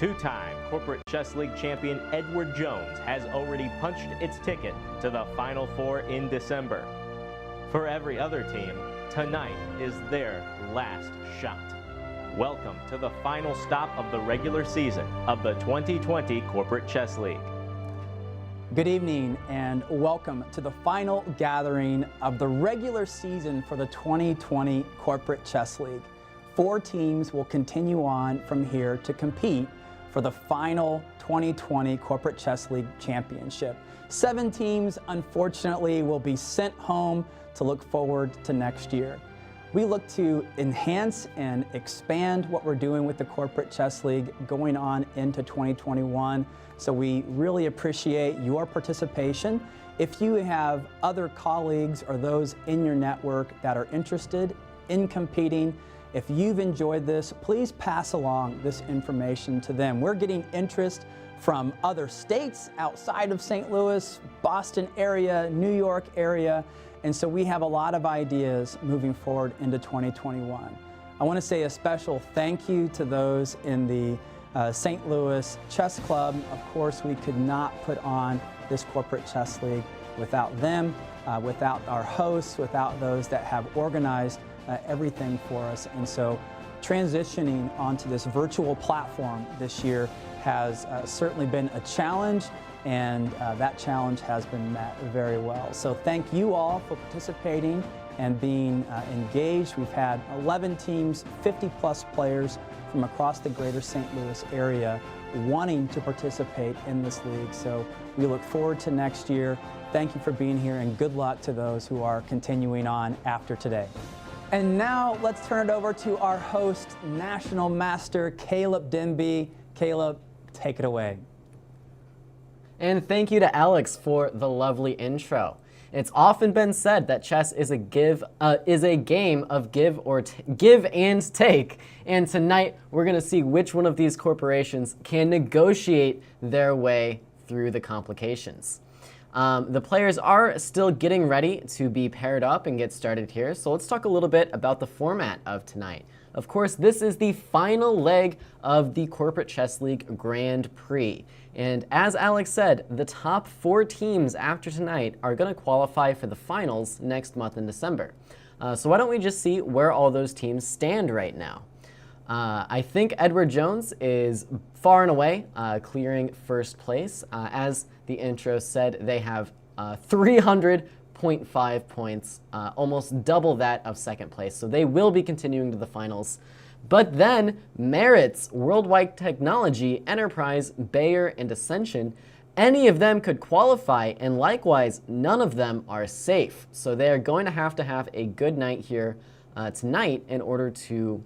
Two-time Corporate Chess League champion Edward Jones has already punched its ticket to the Final Four in December. For every other team, tonight is their last shot. Welcome to the final stop of the regular season of the 2020 Corporate Chess League. Good evening and welcome to the final gathering of the regular season for the 2020 Corporate Chess League. 4 teams will continue on from here to compete for the final 2020 Corporate Chess League Championship. 7 teams, unfortunately, will be sent home to look forward to next year. We look to enhance and expand what we're doing with the Corporate Chess League going on into 2021. So we really appreciate your participation. If you have other colleagues or those in your network that are interested in competing, if you've enjoyed this, please pass along this information to them. We're getting interest from other states outside of St. Louis, Boston area, New York area, and so we have a lot of ideas moving forward into 2021. I want to say a special thank you to those in the St. Louis Chess Club. Of course, we could not put on this Corporate Chess League without them, without our hosts, without those that have organized everything for us. And so transitioning onto this virtual platform this year has certainly been a challenge, and that challenge has been met very well. So thank you all for participating and being engaged. We've had 11 teams, 50 plus players from across the greater St. Louis area wanting to participate in this league. So we look forward to next year. Thank you for being here, and good luck to those who are continuing on after today. And now let's turn it over to our host, National Master Caleb Denby. Caleb, take it away. And thank you to Alex for the lovely intro. It's often been said that chess is a game of give and take. And tonight we're going to see which one of these corporations can negotiate their way through the complications. The players are still getting ready to be paired up and get started here, so let's talk a little bit about the format of tonight. Of course, this is the final leg of the Corporate Chess League Grand Prix. And as Alex said, the top 4 teams after tonight are going to qualify for the finals next month in December. So why don't we just see where all those teams stand right now. I think Edward Jones is far and away clearing first place. As the intro said, they have 300.5 points, almost double that of second place. So they will be continuing to the finals. But then Meritz, Worldwide Technology, Enterprise, Bayer, and Ascension, any of them could qualify, and likewise, none of them are safe. So they are going to have a good night here tonight in order to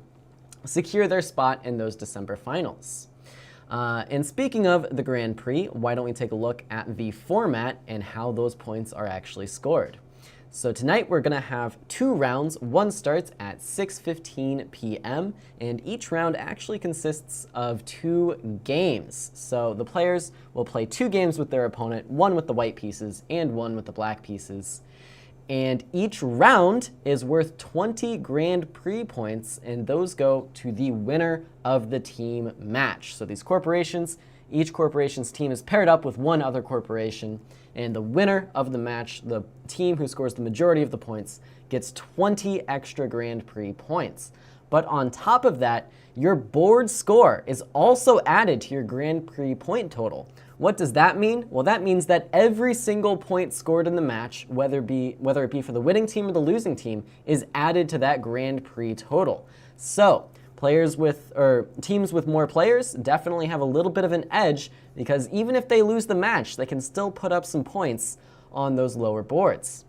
secure their spot in those December finals. And speaking of the Grand Prix, why don't we take a look at the format and how those points are actually scored. So tonight we're going to have 2 rounds. One starts at 6:15 p.m. and each round actually consists of 2 games. So the players will play 2 games with their opponent, one with the white pieces and one with the black pieces. And each round is worth 20 Grand Prix points, and those go to the winner of the team match. So these corporations, each corporation's team is paired up with one other corporation, and the winner of the match, the team who scores the majority of the points, gets 20 extra Grand Prix points. But on top of that, your board score is also added to your Grand Prix point total. What does that mean? Well, that means that every single point scored in the match, whether it be for the winning team or the losing team, is added to that Grand Prix total. So teams with more players definitely have a little bit of an edge, because even if they lose the match, they can still put up some points on those lower boards.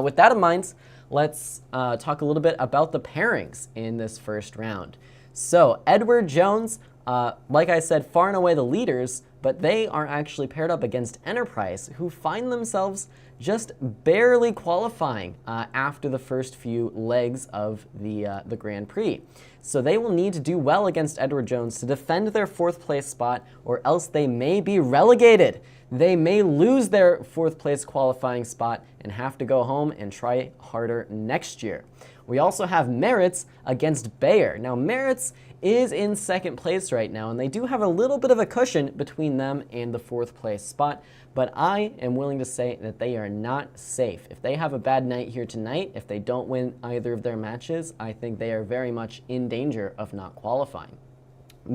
With that in mind, let's talk a little bit about the pairings in this first round. So Edward Jones, like I said, far and away the leaders, but they are actually paired up against Enterprise, who find themselves just barely qualifying after the first few legs of the Grand Prix. So they will need to do well against Edward Jones to defend their 4th place spot, or else they may be relegated. They may lose their 4th place qualifying spot and have to go home and try harder next year. We also have Meritz against Bayer. Now Meritz is in second place right now, and they do have a little bit of a cushion between them and the fourth place spot, but I am willing to say that they are not safe. If they have a bad night here tonight, if they don't win either of their matches, I think they are very much in danger of not qualifying.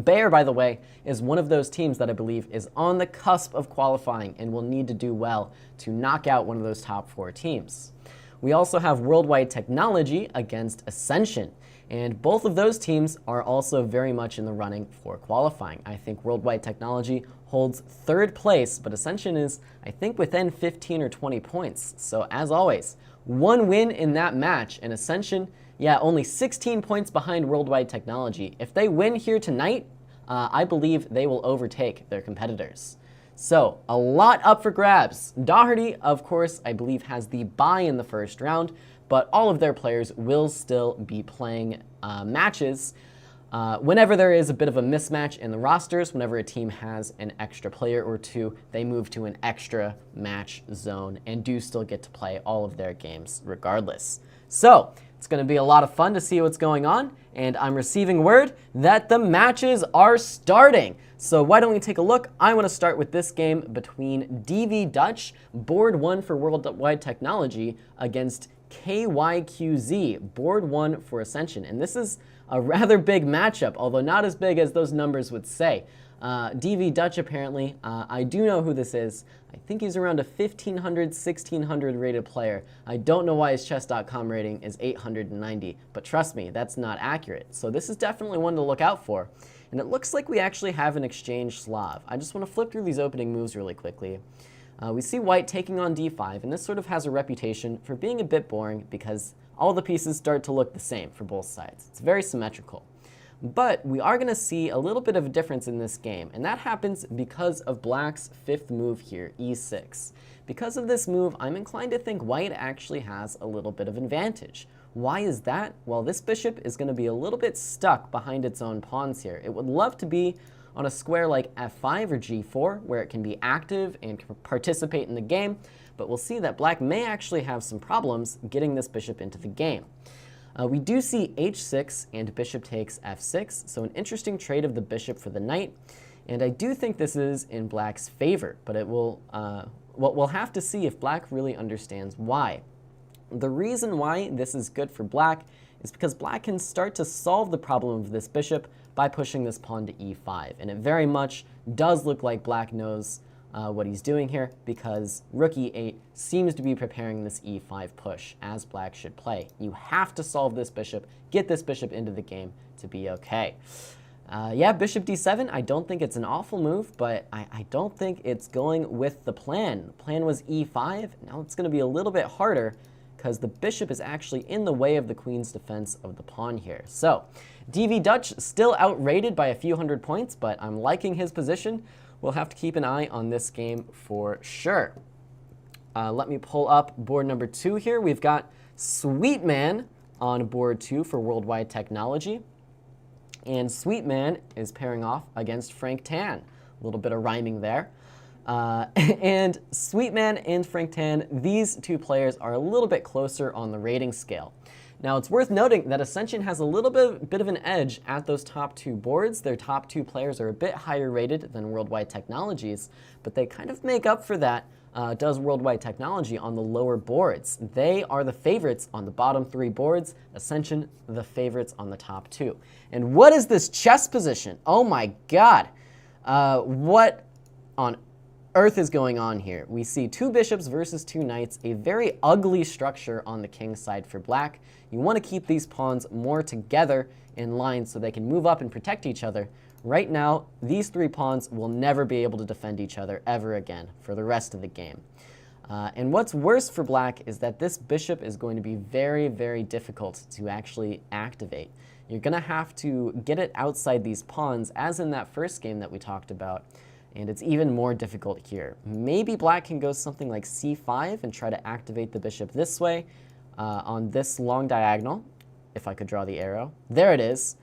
Bayer, by the way, is one of those teams that I believe is on the cusp of qualifying and will need to do well to knock out one of those top 4 teams. We also have Worldwide Technology against Ascension, and both of those teams are also very much in the running for qualifying. I think Worldwide Technology holds 3rd place, but Ascension is, I think, within 15 or 20 points. So as always, one win in that match, and Ascension, yeah, only 16 points behind Worldwide Technology. If they win here tonight, I believe they will overtake their competitors. So, a lot up for grabs. Doherty, of course, I believe has the bye in the first round, but all of their players will still be playing matches. Whenever there is a bit of a mismatch in the rosters, whenever a team has an extra player or two, they move to an extra match zone and do still get to play all of their games regardless. So, it's going to be a lot of fun to see what's going on, and I'm receiving word that the matches are starting. So why don't we take a look? I want to start with this game between DV Dutch, board 1 for Worldwide Technology, against KYQZ, board 1 for Ascension. And this is a rather big matchup, although not as big as those numbers would say. DV Dutch, apparently, I do know who this is. I think he's around a 1,500, 1,600 rated player. I don't know why his chess.com rating is 890, but trust me, that's not accurate. So this is definitely one to look out for. And it looks like we actually have an exchange Slav. I just want to flip through these opening moves really quickly. We see white taking on d5, and this sort of has a reputation for being a bit boring because all the pieces start to look the same for both sides. It's very symmetrical. But we are going to see a little bit of a difference in this game, and that happens because of black's 5th move here, e6. Because of this move, I'm inclined to think white actually has a little bit of advantage. Why is that? Well, this bishop is going to be a little bit stuck behind its own pawns here. It would love to be on a square like f5 or g4, where it can be active and can participate in the game, but we'll see that black may actually have some problems getting this bishop into the game. We do see h6 and bishop takes f6, so an interesting trade of the bishop for the knight, and I do think this is in black's favor, but it will, we'll have to see if black really understands why. The reason why this is good for black is because black can start to solve the problem of this bishop by pushing this pawn to e5, and it very much does look like black knows what he's doing here, because rook e8 seems to be preparing this e5 push, as black should play. You have to solve this bishop, get this bishop into the game to be okay. Yeah, bishop d7, I don't think it's an awful move, but I don't think it's going with the plan. The plan was e5, now it's going to be a little bit harder because the bishop is actually in the way of the queen's defense of the pawn here. So, DV Dutch still outrated by a few hundred points, but I'm liking his position. We'll have to keep an eye on this game for sure. Let me pull up board number 2 here. We've got Sweetman on board 2 for Worldwide Technology. And Sweetman is pairing off against Frank Tan. A little bit of rhyming there. And Sweetman and Frank Tan, these two players are a little bit closer on the rating scale. Now, it's worth noting that Ascension has a little bit of an edge at those top 2 boards. Their top 2 players are a bit higher rated than Worldwide Technologies, but they kind of make up for that, does Worldwide Technology on the lower boards. They are the favorites on the bottom 3 boards, Ascension the favorites on the top 2. And what is this chess position? Oh my god! What on earth is going on here? We see 2 bishops versus 2 knights, a very ugly structure on the king's side for black. You want to keep these pawns more together in line so they can move up and protect each other. Right now, these 3 pawns will never be able to defend each other ever again for the rest of the game. And what's worse for black is that this bishop is going to be very, very difficult to actually activate. You're going to have to get it outside these pawns, as in that first game that we talked about. And it's even more difficult here. Maybe black can go something like c5 and try to activate the bishop this way on this long diagonal, if I could draw the arrow. There it is.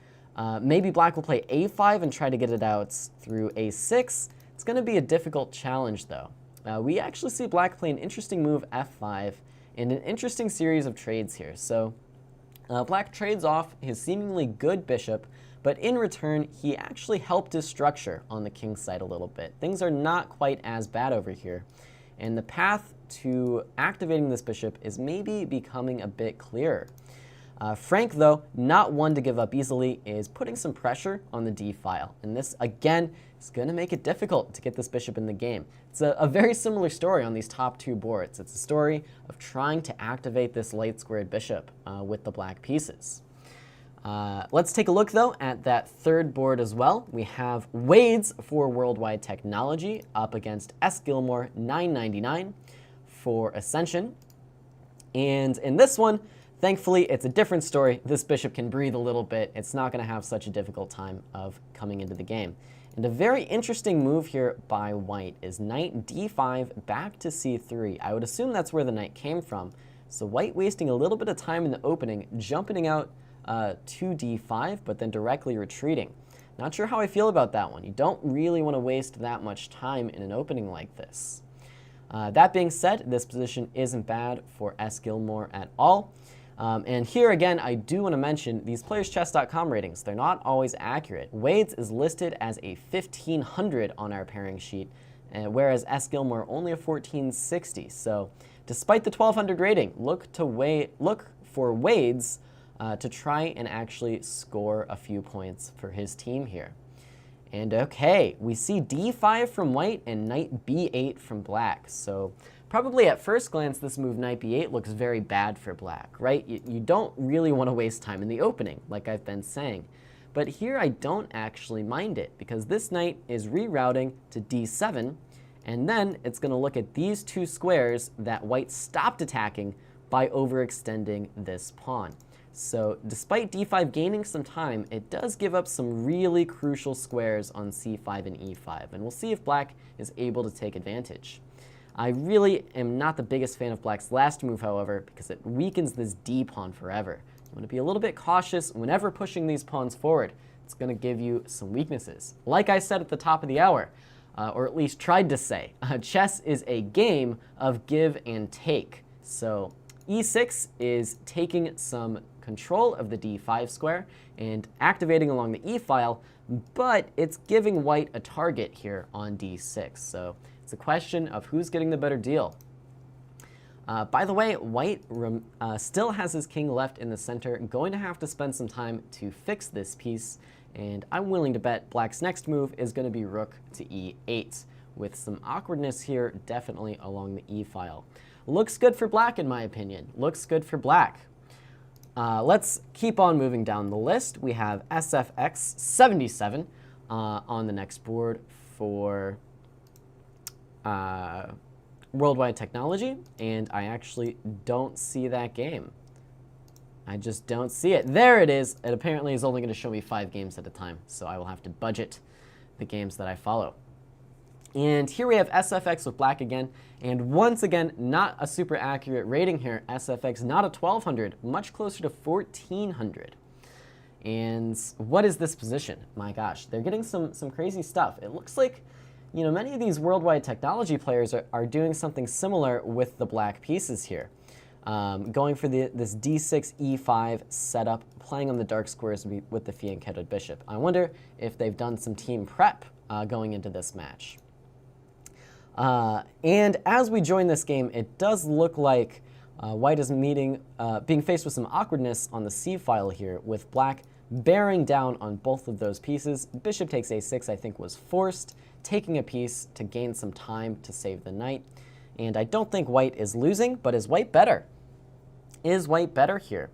Maybe black will play a5 and try to get it out through a6. It's going to be a difficult challenge, though. We actually see black play an interesting move, f5, and an interesting series of trades here. So black trades off his seemingly good bishop, but in return, he actually helped his structure on the king's side a little bit. Things are not quite as bad over here, and the path to activating this bishop is maybe becoming a bit clearer. Frank, though, not one to give up easily, is putting some pressure on the d file, and this, again, is going to make it difficult to get this bishop in the game. It's a very similar story on these top two boards. It's a story of trying to activate this light squared bishop with the black pieces. Let's take a look, though, at that third board as well. We have Wade's for Worldwide Technology up against S. Gilmore 999 for Ascension. And in this one, thankfully, it's a different story. This bishop can breathe a little bit. It's not going to have such a difficult time of coming into the game. And a very interesting move here by white is knight d5 back to c3. I would assume that's where the knight came from. So white wasting a little bit of time in the opening, jumping out to d5, but then directly retreating. Not sure how I feel about that one. You don't really want to waste that much time in an opening like this. That being said, this position isn't bad for S. Gilmore at all. And here again, I do want to mention these playerschess.com ratings. They're not always accurate. Wade's is listed as a 1500 on our pairing sheet, whereas S. Gilmore only a 1460. So despite the 1200 rating, look for Wade's to try and actually score a few points for his team here. And okay, we see d5 from white and knight b8 from black. So probably at first glance, this move knight b8 looks very bad for black, right? You don't really want to waste time in the opening, like I've been saying. But here I don't actually mind it, because this knight is rerouting to d7, and then it's going to look at these two squares that white stopped attacking by overextending this pawn. So despite d5 gaining some time, it does give up some really crucial squares on c5 and e5, and we'll see if black is able to take advantage. I really am not the biggest fan of black's last move, however, because it weakens this d pawn forever. You want to be a little bit cautious whenever pushing these pawns forward. It's going to give you some weaknesses. Like I said at the top of the hour, or at least tried to say, chess is a game of give and take. So e6 is taking some control of the d5 square and activating along the e file, but it's giving white a target here on d6. So it's a question of who's getting the better deal. By the way, white still has his king left in the center, going to have to spend some time to fix this piece, and I'm willing to bet black's next move is going to be rook to e8, with some awkwardness here definitely along the e file. Looks good for black in my opinion. Looks good for black. Let's keep on moving down the list. We have SFX 77 on the next board for Worldwide Technology, and I actually don't see that game. I just don't see it. There it is. It apparently is only going to show me 5 games at a time, so I will have to budget the games that I follow. And here we have SFX with black again, and once again, not a super accurate rating here. SFX not a 1200, much closer to 1400. And what is this position? My gosh, they're getting some crazy stuff. It looks like, you know, many of these Worldwide Technology players are doing something similar with the black pieces here. Going for this d6, e5 setup, playing on the dark squares with the fianchettoed bishop. I wonder if they've done some team prep going into this match. And as we join this game, it does look like white is being faced with some awkwardness on the c file here, with black bearing down on both of those pieces. Bishop takes a6, I think, was forced, taking a piece to gain some time to save the knight. And I don't think white is losing, but is white better? Is white better here?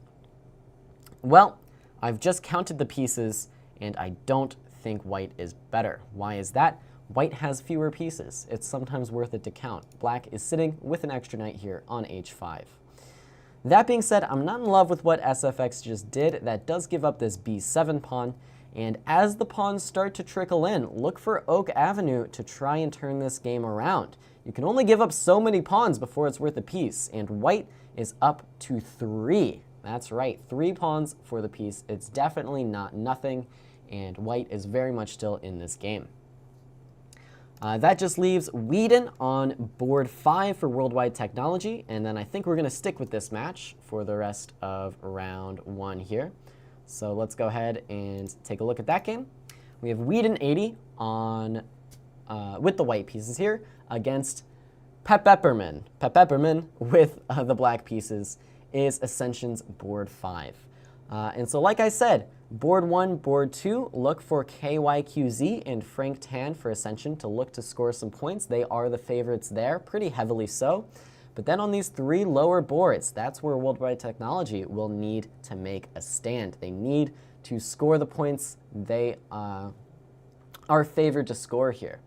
Well, I've just counted the pieces, and I don't think white is better. Why is that? White has fewer pieces. It's sometimes worth it to count. Black is sitting with an extra knight here on h5. That being said, I'm not in love with what SFX just did. That does give up this b7 pawn. And as the pawns start to trickle in, look for Oak Avenue to try and turn this game around. You can only give up so many pawns before it's worth a piece, and white is up to 3. That's right, 3 pawns for the piece. It's definitely not nothing, and white is very much still in this game. That just leaves Whedon on board 5 for Worldwide Technology, and then I think we're going to stick with this match for the rest of round 1 here. So let's go ahead and take a look at that game. We have Whedon 80 on with the white pieces here against Pepepperman. Pepepperman with the black pieces is Ascension's board 5. And so like I said, board 1, board 2, look for KYQZ and Frank Tan for Ascension to look to score some points. They are the favorites there, pretty heavily so. But then on these 3 lower boards, that's where Worldwide Technology will need to make a stand. They need to score the points they are favored to score here.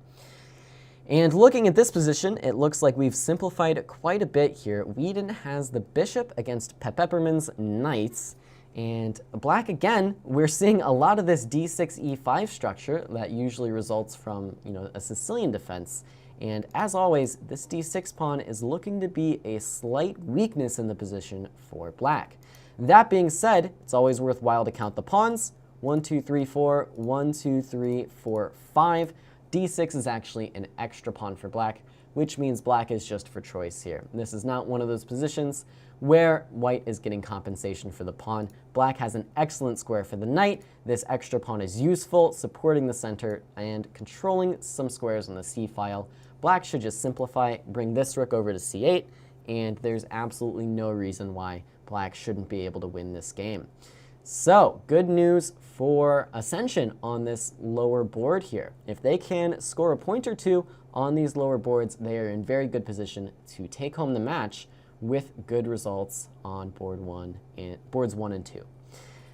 And looking at this position, it looks like we've simplified quite a bit here. Whedon has the bishop against Pepepperman's knights. And black, again, we're seeing a lot of this d6 e5 structure that usually results from, a Sicilian defense. And as always, this d6 pawn is looking to be a slight weakness in the position for black. That being said, it's always worthwhile to count the pawns. 1, 2, 3, 4, 1, 2, 3, 4, 5. d6 is actually an extra pawn for black, which means black is just for choice here. This is not one of those positions where white is getting compensation for the pawn. Black has an excellent square for the knight. This extra pawn is useful, supporting the center and controlling some squares on the c-file. Black should just simplify, bring this rook over to c8, and there's absolutely no reason why black shouldn't be able to win this game. So, good news for Ascension on this lower board here. If they can score a point or two on these lower boards, they are in very good position to take home the match with good results on boards 1 and 2.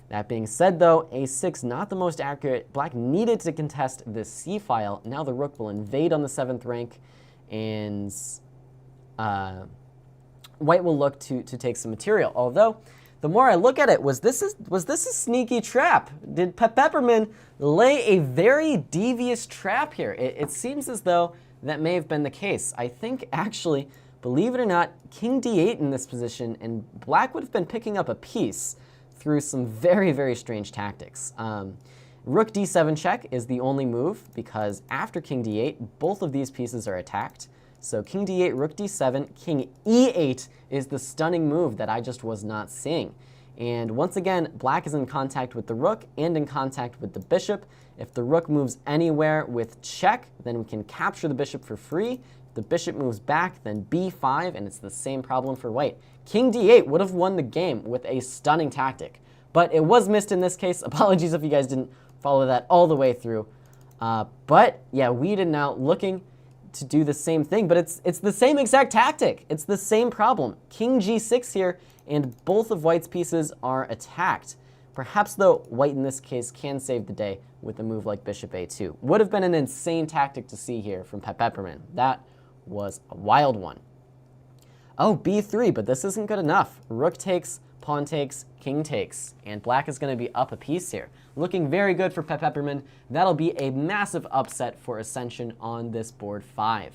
That being said, though, a6 not the most accurate. Black needed to contest this c-file. Now the rook will invade on the 7th rank, and white will look to take some material. Although, the more I look at it, was this a sneaky trap? Did Pepepperman lay a very devious trap here? It seems as though that may have been the case. I think, actually, believe it or not, king d8 in this position, and black would have been picking up a piece through some very, very strange tactics. Rook d7 check is the only move, because after king d8, both of these pieces are attacked. So king d8, rook d7, king e8 is the stunning move that I just was not seeing. And once again, black is in contact with the rook and in contact with the bishop. If the rook moves anywhere with check, then we can capture the bishop for free. If the bishop moves back, then b5, and it's the same problem for white. King d8 would have won the game with a stunning tactic, but it was missed in this case. Apologies if you guys didn't follow that all the way through. But yeah, Whedon now looking to do the same thing, but it's the same exact tactic. It's the same problem. King g6 here, and both of white's pieces are attacked. Perhaps, though, white in this case can save the day with a move like bishop a2. Would have been an insane tactic to see here from Pepepperman. That was a wild one. Oh, b3, but this isn't good enough. Rook takes, pawn takes, king takes, and black is going to be up a piece here. Looking very good for Pepepperman. That'll be a massive upset for Ascension on this board 5.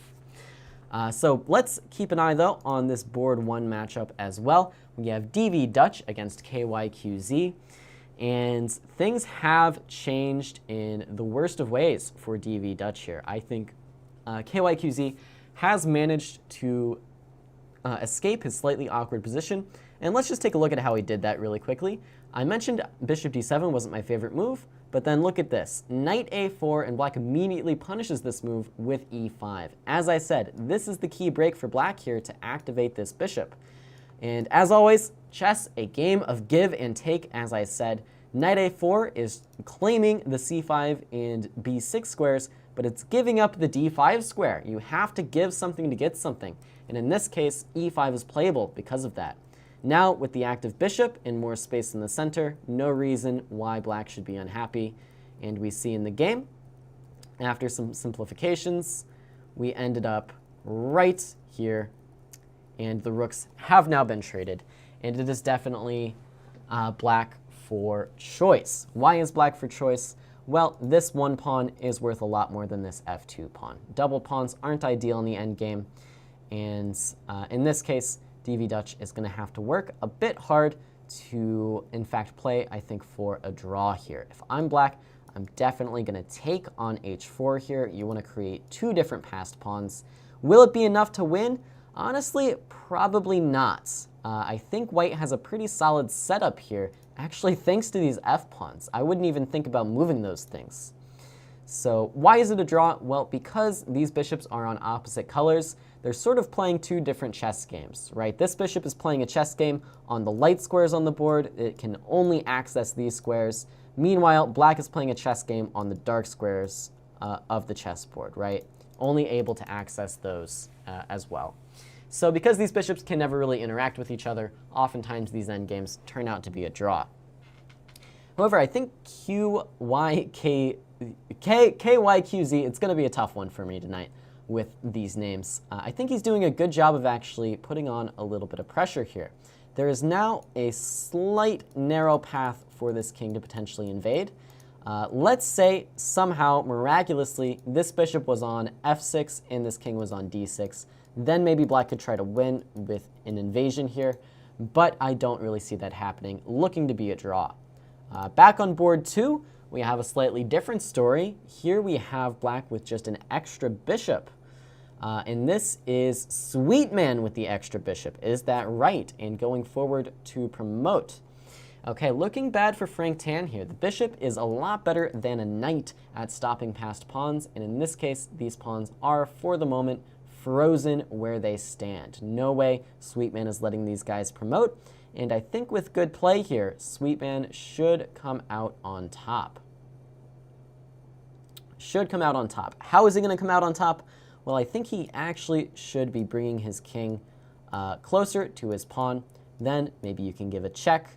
So let's keep an eye, though, on this board 1 matchup as well. We have DV Dutch against KYQZ, and things have changed in the worst of ways for DV Dutch here. I think KYQZ has managed to escape his slightly awkward position, and let's just take a look at how he did that really quickly. I mentioned bishop d7 wasn't my favorite move, but then look at this. Knight a4, and black immediately punishes this move with e5. As I said, this is the key break for black here to activate this bishop. And as always, chess, a game of give and take, as I said. Knight a4 is claiming the c5 and b6 squares, but it's giving up the d5 square. You have to give something to get something. And in this case, e5 is playable because of that. Now, with the active bishop and more space in the center, no reason why black should be unhappy. And we see in the game, after some simplifications, we ended up right here, and the rooks have now been traded. And it is definitely black for choice. Why is black for choice? Well, this one pawn is worth a lot more than this f2 pawn. Double pawns aren't ideal in the endgame, and in this case, DV Dutch is going to have to work a bit hard to, in fact, play, I think, for a draw here. If I'm black, I'm definitely going to take on h4 here. You want to create 2 different passed pawns. Will it be enough to win? Honestly, probably not. I think white has a pretty solid setup here, actually thanks to these f-pawns. I wouldn't even think about moving those things. So why is it a draw? Well, because these bishops are on opposite colors, they're sort of playing two different chess games, right? This bishop is playing a chess game on the light squares on the board. It can only access these squares. Meanwhile, black is playing a chess game on the dark squares of the chessboard, right? Only able to access those as well. So because these bishops can never really interact with each other, oftentimes these endgames turn out to be a draw. However, I think KYQZ, it's going to be a tough one for me tonight with these names. I think he's doing a good job of actually putting on a little bit of pressure here. There is now a slight narrow path for this king to potentially invade. Let's say somehow, miraculously, this bishop was on f6 and this king was on d6. Then maybe black could try to win with an invasion here, but I don't really see that happening, looking to be a draw. Back on board 2, we have a slightly different story. Here we have black with just an extra bishop. And this is Sweetman with the extra bishop. Is that right? And going forward to promote. Okay, looking bad for Frank Tan here. The bishop is a lot better than a knight at stopping past pawns. And in this case, these pawns are, for the moment, frozen where they stand. No way Sweetman is letting these guys promote. And I think with good play here, Sweetman should come out on top. Should come out on top. How is he going to come out on top? Well, I think he actually should be bringing his king closer to his pawn. Then maybe you can give a check,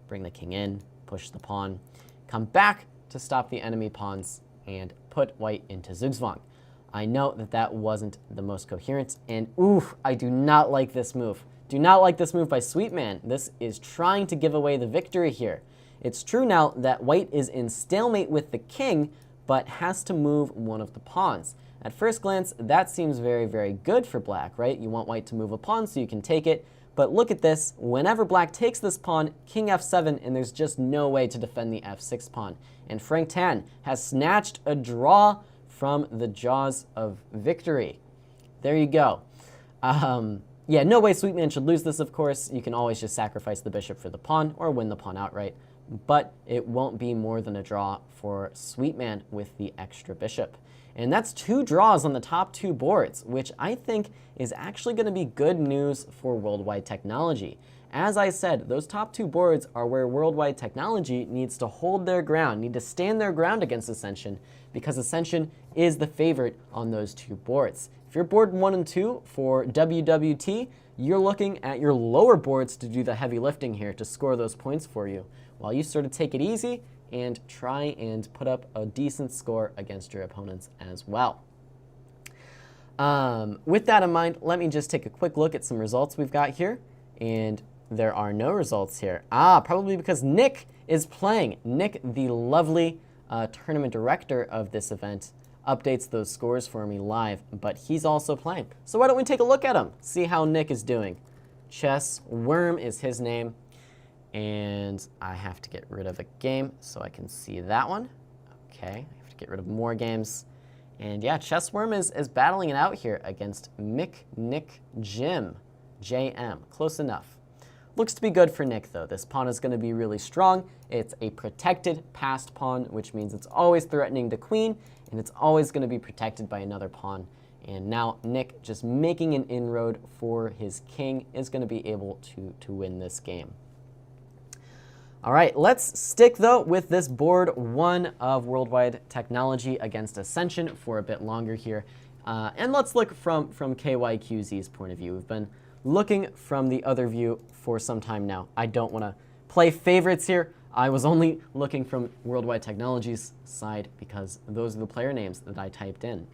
bring the king in, push the pawn, come back to stop the enemy pawns, and put white into Zugzwang. I know that that wasn't the most coherent, and oof, I do not like this move. Do not like this move by Sweetman. This is trying to give away the victory here. It's true now that white is in stalemate with the king, but has to move one of the pawns. At first glance, that seems very, very good for black, right? You want white to move a pawn so you can take it, but look at this. Whenever black takes this pawn, king f7, and there's just no way to defend the f6 pawn. And Frank Tan has snatched a draw from the jaws of victory. There you go. Yeah, no way Sweetman should lose this, of course. You can always just sacrifice the bishop for the pawn or win the pawn outright, but it won't be more than a draw for Sweetman with the extra bishop. And that's 2 draws on the top 2 boards, which I think is actually going to be good news for Worldwide Technology. As I said, those top 2 boards are where Worldwide Technology needs to hold their ground, need to stand their ground against Ascension, because Ascension is the favorite on those 2 boards. If you're board 1 and 2 for WWT, you're looking at your lower boards to do the heavy lifting here to score those points for you, while you sort of take it easy and try and put up a decent score against your opponents as well. With that in mind, let me just take a quick look at some results we've got here, and there are no results here. Probably because Nick is playing. Nick, the lovely tournament director of this event, updates those scores for me live, but he's also playing. So why don't we take a look at him, see how Nick is doing. Chess Worm is his name. And I have to get rid of a game so I can see that one. Okay, I have to get rid of more games. And yeah, Chessworm is battling it out here against Nick Jim, JM. Close enough. Looks to be good for Nick, though. This pawn is going to be really strong. It's a protected passed pawn, which means it's always threatening the queen, and it's always going to be protected by another pawn. And now Nick, just making an inroad for his king, is going to be able to win this game. All right, let's stick, though, with this board 1 of Worldwide Technology against Ascension for a bit longer here. And let's look from KYQZ's point of view. We've been looking from the other view for some time now. I don't want to play favorites here. I was only looking from Worldwide Technology's side because those are the player names that I typed in.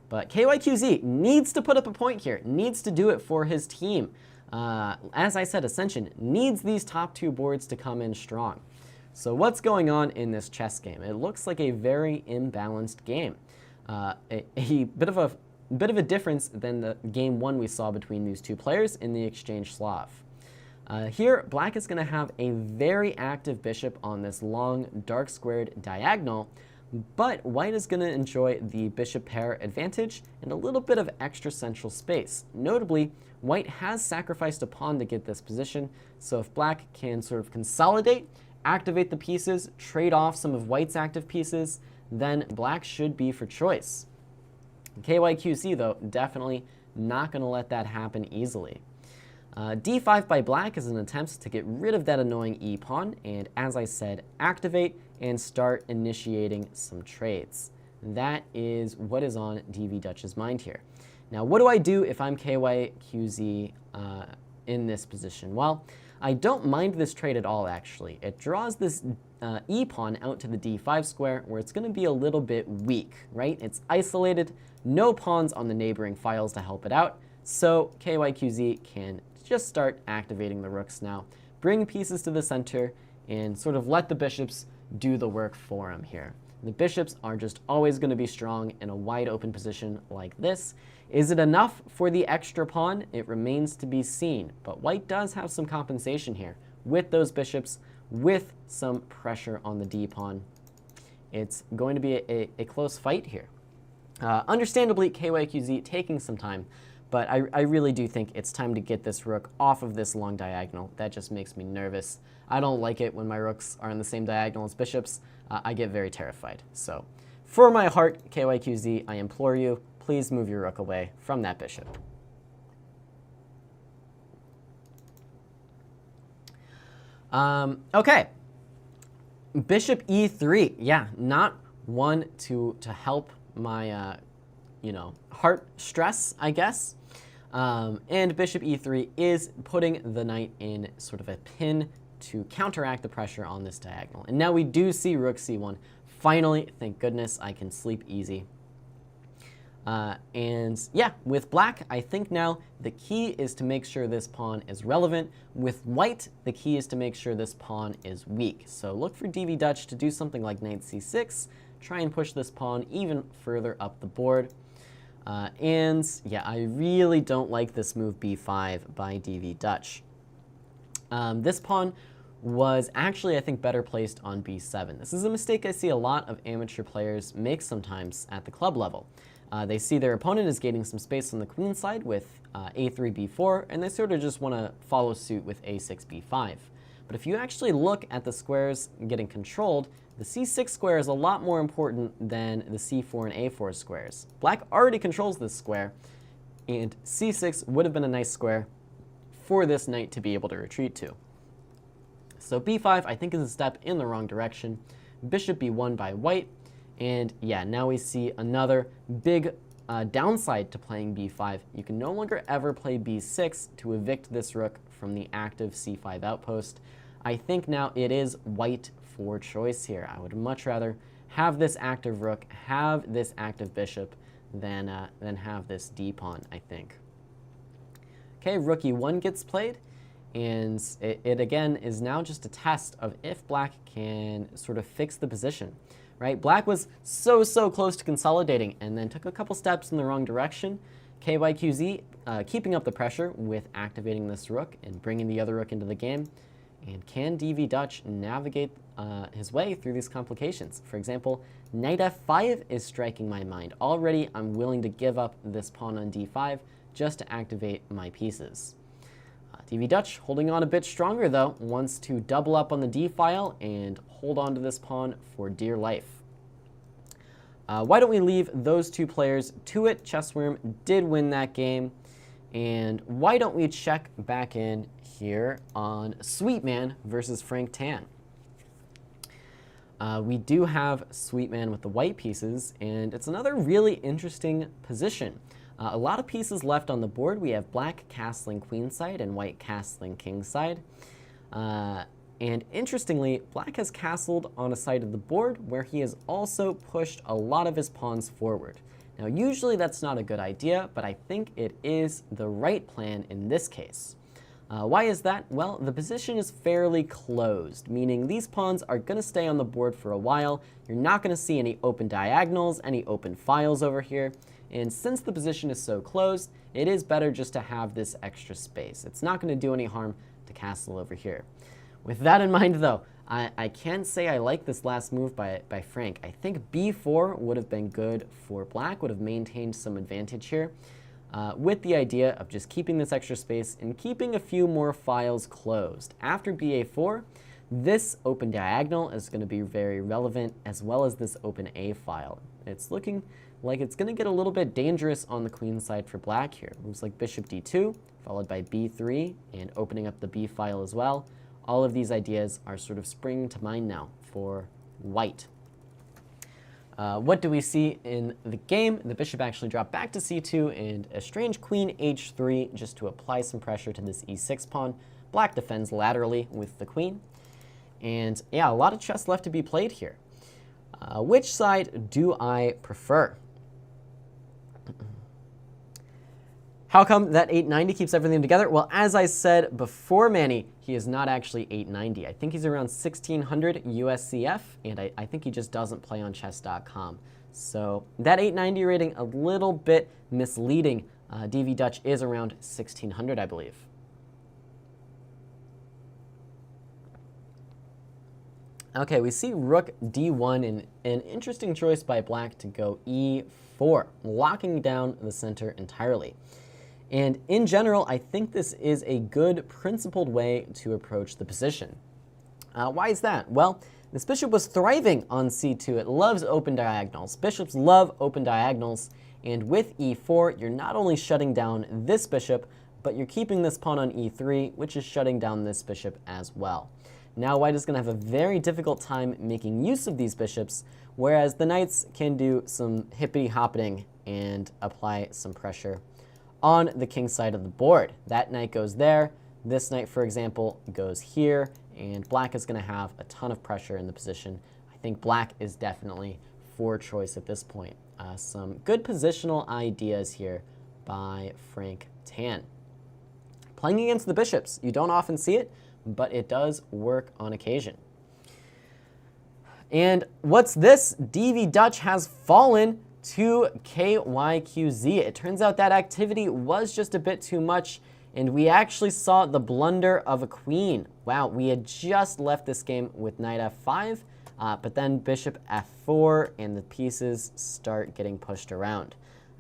But KYQZ needs to put up a point here, needs to do it for his team. As I said, Ascension needs these top 2 boards to come in strong. So what's going on in this chess game? It looks like a very imbalanced game. A bit of a difference than the game 1 we saw between these 2 players in the exchange Slav. Here, black is going to have a very active bishop on this long, dark squared diagonal, but white is going to enjoy the bishop pair advantage and a little bit of extra central space. Notably, white has sacrificed a pawn to get this position, so if black can sort of consolidate, activate the pieces, trade off some of white's active pieces, then black should be for choice. KYQC, though, definitely not going to let that happen easily. D5 by black is an attempt to get rid of that annoying e-pawn, and as I said, activate and start initiating some trades. That is what is on DV Dutch's mind here. Now, what do I do if I'm KYQZ in this position? Well, I don't mind this trade at all, actually. It draws this e-pawn out to the d5 square, where it's going to be a little bit weak, right? It's isolated, no pawns on the neighboring files to help it out, so KYQZ can just start activating the rooks now, bring pieces to the center, and sort of let the bishops do the work for him here. The bishops are just always going to be strong in a wide open position like this. Is it enough for the extra pawn? It remains to be seen, but white does have some compensation here with those bishops, with some pressure on the d-pawn. It's going to be a close fight here. Understandably, KYQZ taking some time, but I really do think it's time to get this rook off of this long diagonal. That just makes me nervous. I don't like it when my rooks are on the same diagonal as bishops. I get very terrified. So for my heart, KYQZ, I implore you, please move your rook away from that bishop. Okay, bishop e3. Yeah, not one to help my, heart stress, I guess. And bishop e3 is putting the knight in sort of a pin to counteract the pressure on this diagonal. And now we do see rook c1. Finally, thank goodness, I can sleep easy. And yeah, with black, I think now the key is to make sure this pawn is relevant. With white, the key is to make sure this pawn is weak. So look for DV Dutch to do something like knight c6, try and push this pawn even further up the board. And yeah, I really don't like this move b5 by DV Dutch. This pawn was actually, I think, better placed on b7. This is a mistake I see a lot of amateur players make sometimes at the club level. They see their opponent is gaining some space on the queen side with a3, b4, and they sort of just want to follow suit with a6, b5. But if you actually look at the squares getting controlled, the c6 square is a lot more important than the c4 and a4 squares. Black already controls this square, and c6 would have been a nice square for this knight to be able to retreat to. So b5, I think, is a step in the wrong direction. Bishop b1 by white. And yeah, now we see another big downside to playing b5. You can no longer ever play b6 to evict this rook from the active c5 outpost. I think now it is white for choice here. I would much rather have this active rook, have this active bishop, than have this d-pawn, I think. Okay, rook e1 gets played. And it again is now just a test of if black can sort of fix the position, right? Black was so close to consolidating and then took a couple steps in the wrong direction. KYQZ keeping up the pressure with activating this rook and bringing the other rook into the game. And can DV Dutch navigate his way through these complications? For example, knight f5 is striking my mind. Already I'm willing to give up this pawn on d5 just to activate my pieces. DV Dutch holding on a bit stronger, though, wants to double up on the d file and hold on to this pawn for dear life. Why don't we leave those two players to it? Chessworm did win that game. And why don't we check back in here on Sweetman versus Frank Tan? We do have Sweetman with the white pieces, and it's another really interesting position. A lot of pieces left on the board. We have black castling queenside and white castling kingside. And interestingly, black has castled on a side of the board where he has also pushed a lot of his pawns forward. Now, usually that's not a good idea, but I think it is the right plan in this case. Why is that? Well, the position is fairly closed, meaning these pawns are going to stay on the board for a while. You're not going to see any open diagonals, any open files over here. And since the position is so closed, it is better just to have this extra space. It's not going to do any harm to castle over here. With that in mind, though, I can't say I like this last move by Frank. I think b4 would have been good for black, would have maintained some advantage here, with the idea of just keeping this extra space and keeping a few more files closed. After ba4, this open diagonal is going to be very relevant, as well as this open a file. It's looking like it's going to get a little bit dangerous on the queen side for black here. Moves like bishop d2, followed by b3, and opening up the b file as well. All of these ideas are sort of springing to mind now for white. What do we see in the game? The bishop actually dropped back to c2 and a strange queen h3 just to apply some pressure to this e6 pawn. Black defends laterally with the queen. And yeah, a lot of chess left to be played here. Which side do I prefer? How come that 890 keeps everything together? Well, as I said before, Manny, he is not actually 890. I think he's around 1600 USCF, and I think he just doesn't play on chess.com. So that 890 rating, a little bit misleading. DV Dutch is around 1600, I believe. Okay, we see rook d1, and an interesting choice by black to go e4, locking down the center entirely. And in general, I think this is a good principled way to approach the position. Why is that? Well, this bishop was thriving on c2. It loves open diagonals. Bishops love open diagonals. And with e4, you're not only shutting down this bishop, but you're keeping this pawn on e3, which is shutting down this bishop as well. Now white is going to have a very difficult time making use of these bishops, whereas the knights can do some hippity-hoppeting and apply some pressure on the king side of the board. That knight goes there. This knight, for example, goes here, and black is going to have a ton of pressure in the position. I think black is definitely for choice at this point. Some good positional ideas here by Frank Tan. Playing against the bishops, you don't often see it, but it does work on occasion. And what's this? DV Dutch has fallen to KYQZ. It turns out that activity was just a bit too much, and we actually saw the blunder of a queen. Wow, we had just left this game with knight f5, but then bishop f4, and the pieces start getting pushed around.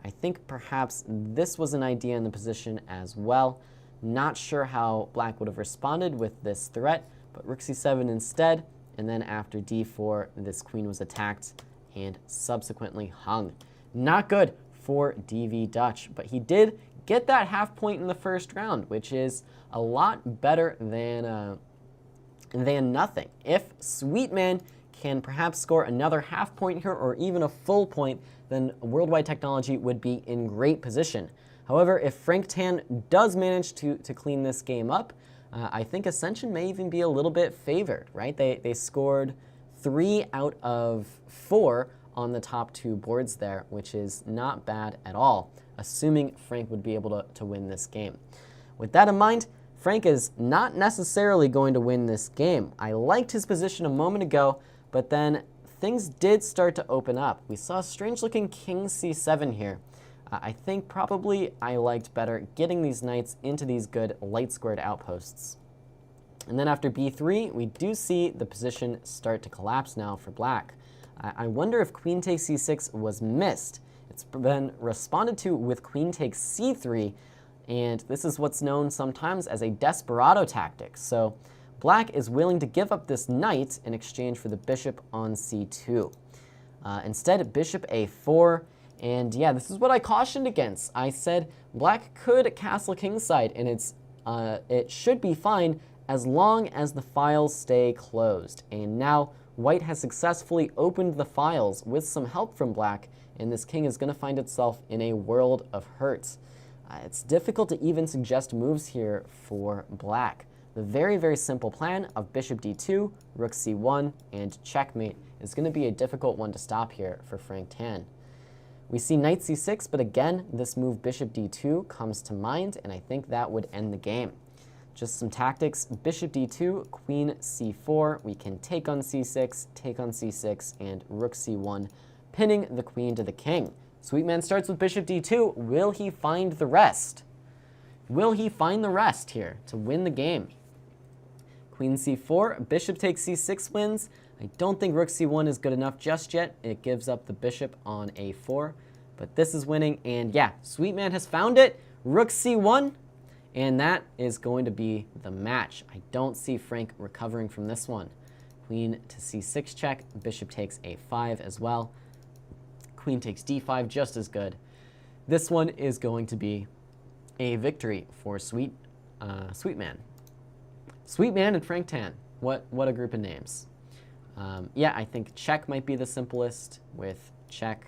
I think perhaps this was an idea in the position as well. Not sure how black would have responded with this threat, but rook c7 instead, and then after d4, this queen was attacked and subsequently hung. Not good for DV Dutch, but he did get that half point in the first round, which is a lot better than nothing. If Sweetman can perhaps score another half point here or even a full point, then Worldwide Technology would be in great position. However, if Frank Tan does manage to clean this game up, I think Ascension may even be a little bit favored, right? They scored 3 out of 4 on the top 2 boards there, which is not bad at all, assuming Frank would be able to win this game. With that in mind, Frank is not necessarily going to win this game. I liked his position a moment ago, but then things did start to open up. We saw a strange-looking king c7 here. I think probably I liked better getting these knights into these good light-squared outposts. And then after b3, we do see the position start to collapse now for black. I wonder if queen takes c6 was missed. It's been responded to with queen takes c3, and this is what's known sometimes as a desperado tactic. So black is willing to give up this knight in exchange for the bishop on c2. Instead, bishop a4, and yeah, this is what I cautioned against. I said black could castle kingside, and it should be fine as long as the files stay closed. And now white has successfully opened the files with some help from black, and this king is going to find itself in a world of hurt. It's difficult to even suggest moves here for black. The very, very simple plan of bishop d2, rook c1, and checkmate is going to be a difficult one to stop here for Frank Tan. We see knight c6, but again, this move bishop d2 comes to mind, and I think that would end the game. Just some tactics, bishop d2, queen c4, we can take on c6, and rook c1, pinning the queen to the king. Sweetman starts with bishop d2. Will he find the rest? Will he find the rest here to win the game? Queen c4, bishop takes c6 wins. I don't think rook c1 is good enough just yet. It gives up the bishop on a4, but this is winning, and yeah, Sweetman has found it. Rook c1, and that is going to be the match. I don't see Frank recovering from this one. Queen to c6 check, bishop takes a5 as well. Queen takes d5, just as good. This one is going to be a victory for Sweetman. Sweetman and Frank Tan. What a group of names. Yeah, I think check might be the simplest, with check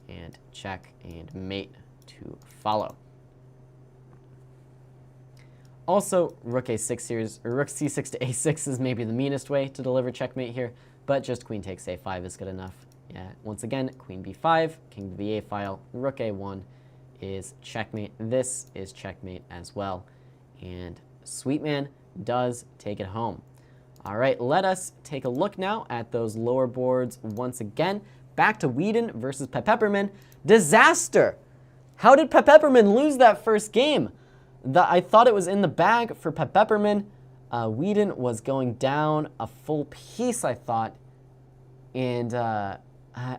and mate to follow. Also, rook a6 here or rook c6 to a6 is maybe the meanest way to deliver checkmate here, but just queen takes a5 is good enough. Yeah, once again, queen b5, king to the a file, rook a1 is checkmate. This is checkmate as well, and Sweetman does take it home. All right, let us take a look now at those lower boards once again. Back to Whedon versus Pepperman. Disaster! How did Pepperman lose that first game? I thought it was in the bag for Pepperman. Whedon was going down a full piece, I thought. And I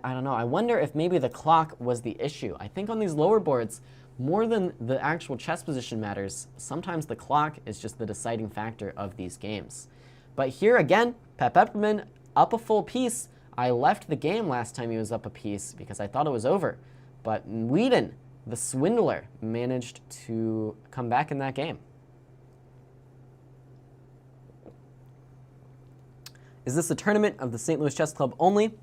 don't know. I wonder if maybe the clock was the issue. I think on these lower boards, more than the actual chess position matters, sometimes the clock is just the deciding factor of these games. But here again, Pepperman up a full piece. I left the game last time he was up a piece because I thought it was over. But Whedon, the swindler, managed to come back in that game. Is this a tournament of the St. Louis Chess Club only?